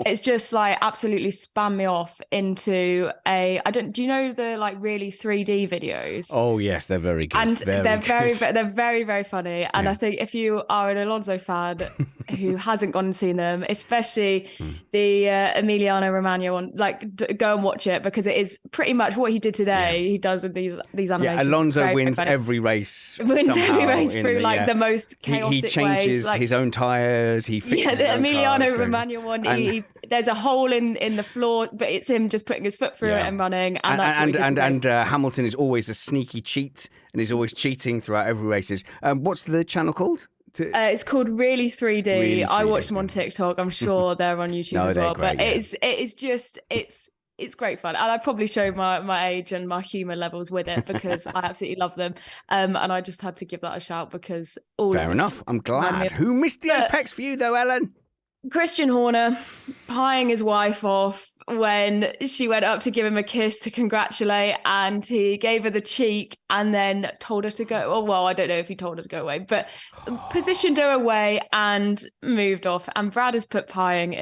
It's just like absolutely spam me off into do you know the like really 3D videos? Oh yes, they're very good. And they're very, very funny. And Yeah. I think if you are an Alonso fan who hasn't gone and seen them, especially the Emiliano Romagna one, like go and watch it, because it is pretty much what he did today. He does in these animations. Yeah, Alonso Very, wins very funny. every race. Wins every race in through the most chaotic he changes ways. Like, his own tires. He fixes the his own Emiliano cars, Romagna one. There's a hole in the floor, but it's him just putting his foot through it and running. And that's what he did today. Hamilton is always a sneaky cheat, and is always cheating throughout every races. What's the channel called? It's called Really 3D. Really I 3D, watch them on TikTok. I'm sure they're on YouTube No, as they're well. great, But yeah. it's great fun. And I probably show my age and my humour levels with it because I absolutely love them. And I just had to give that a shout because Fair enough. I'm glad. Who missed the apex for you though, Ellen? Christian Horner pieing his wife off when she went up to give him a kiss to congratulate, and he gave her the cheek and then told her to go. Oh, well, I don't know if he told her to go away, but positioned her away and moved off. And Brad has put pieing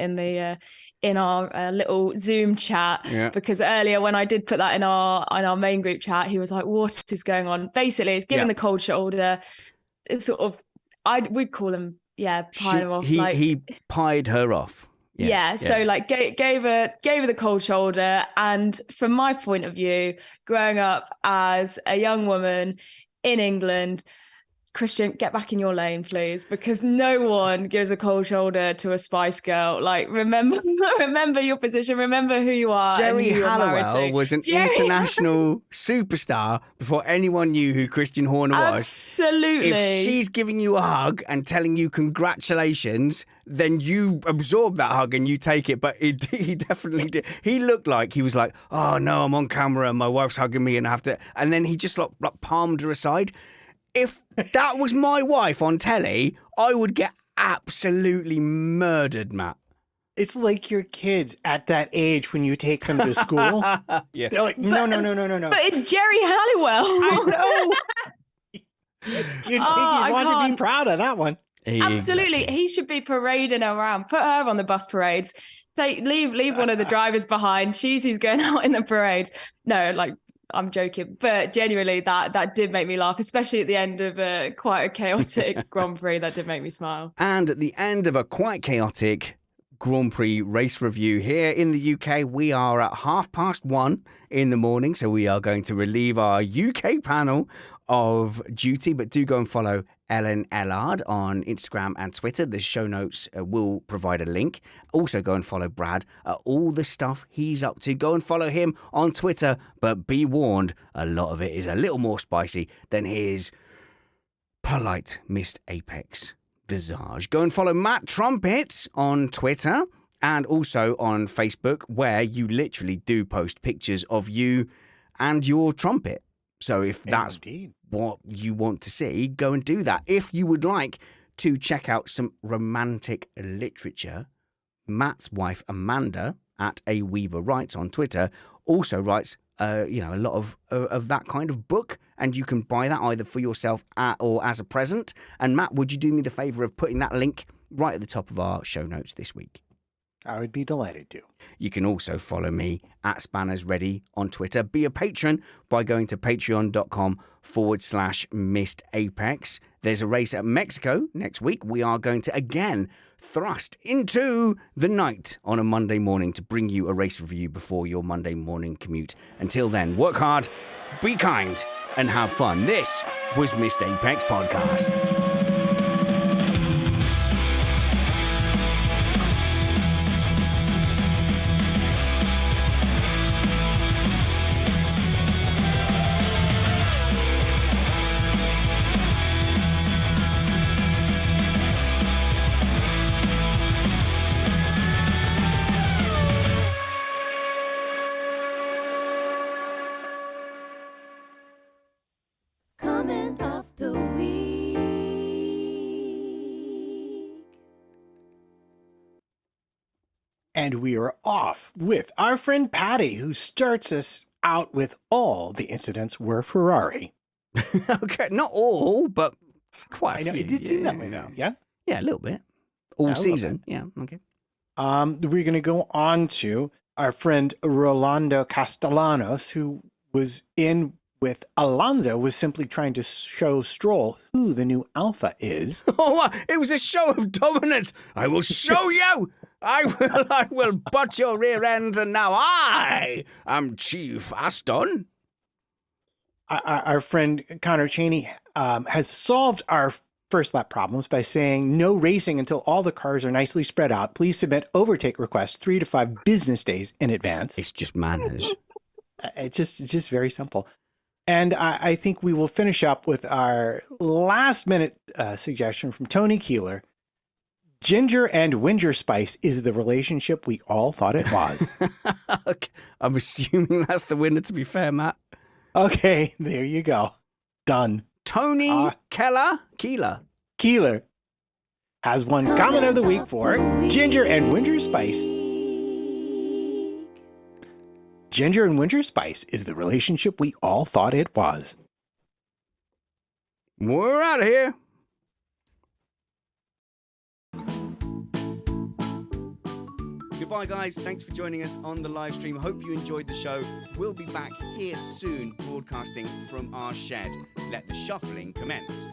in our little Zoom chat, because earlier when I did put that in our main group chat, he was like, "What is going on?" Basically, it's giving the cold shoulder. It's sort of, we'd call him. Yeah, pie her off. He pied her off. So like gave her the cold shoulder. And from my point of view, growing up as a young woman in England, Christian, get back in your lane, please, because no one gives a cold shoulder to a Spice Girl. Like, remember your position, remember who you are. Jerry Halliwell was an international superstar before anyone knew who Christian Horner was. Absolutely. If she's giving you a hug and telling you congratulations, then you absorb that hug and you take it. But he definitely did. He looked like he was like, "Oh no, I'm on camera and my wife's hugging me and I have to," and then he just like palmed her aside. If that was my wife on telly, I would get absolutely murdered, Matt. It's like your kids at that age when you take them to school. Yeah. They're like, no. But it's Jerry Halliwell. I know. You'd want to be proud of that one. Absolutely. Exactly. He should be parading around. Put her on the bus parades. Leave one of the drivers behind. She's who's going out in the parades. No, like, I'm joking, but genuinely that did make me laugh, especially at the end of quite a chaotic Grand Prix. That did make me smile. And at the end of a quite chaotic Grand Prix race review here in the UK, we are at 1:30 in the morning, so we are going to relieve our UK panel of duty. But do go and follow Ellen Ellard on Instagram and Twitter. The show notes will provide a link. Also go and follow Brad at all the stuff he's up to. Go and follow him on Twitter, but be warned, a lot of it is a little more spicy than his polite missed apex visage. Go and follow Matt Trumpets on Twitter and also on Facebook, where you literally do post pictures of you and your trumpet. So if that's what you want to see, go and do that. If you would like to check out some romantic literature, Matt's wife, Amanda, at aweaver writes on Twitter, also writes a lot of that kind of book, and you can buy that either for yourself or as a present. And Matt, would you do me the favour of putting that link right at the top of our show notes this week? I would be delighted to. You can also follow me at SpannersReady on Twitter. Be a patron by going to patreon.com/missed apex. There's a race at Mexico next week. We are going to again thrust into the night on a Monday morning to bring you a race review before your Monday morning commute. Until then, work hard, be kind, and have fun. This was Missed Apex Podcast. Comment of the week. And we are off with our friend Patty, who starts us out with all the incidents were Ferrari. Okay, not all, but quite a I know few. it did seem that way, though. Yeah. Yeah, a little bit. All Yeah, a little season. Yeah, okay. We're going to go on to our friend Rolando Castellanos, who was in with Alonso, was simply trying to show Stroll who the new alpha is. Oh, it was a show of dominance. I will show you. I will butt your rear ends, and now I am Chief Aston. Our friend Connor Chaney has solved our first lap problems by saying no racing until all the cars are nicely spread out. Please submit overtake requests 3 to 5 business days in advance. It's just manners. It's just very simple. And I think we will finish up with our last minute suggestion from Tony Keeler. Ginger and Winger Spice is the relationship we all thought it was. Okay. I'm assuming that's the winner, to be fair, Matt. Okay, there you go. Done. Tony Keeler has won comment of the week for Ginger and Winger Spice. Ginger and Winger Spice is the relationship we all thought it was. We're out of here. Goodbye, guys. Thanks for joining us on the live stream. Hope you enjoyed the show. We'll be back here soon, broadcasting from our shed. Let the shuffling commence.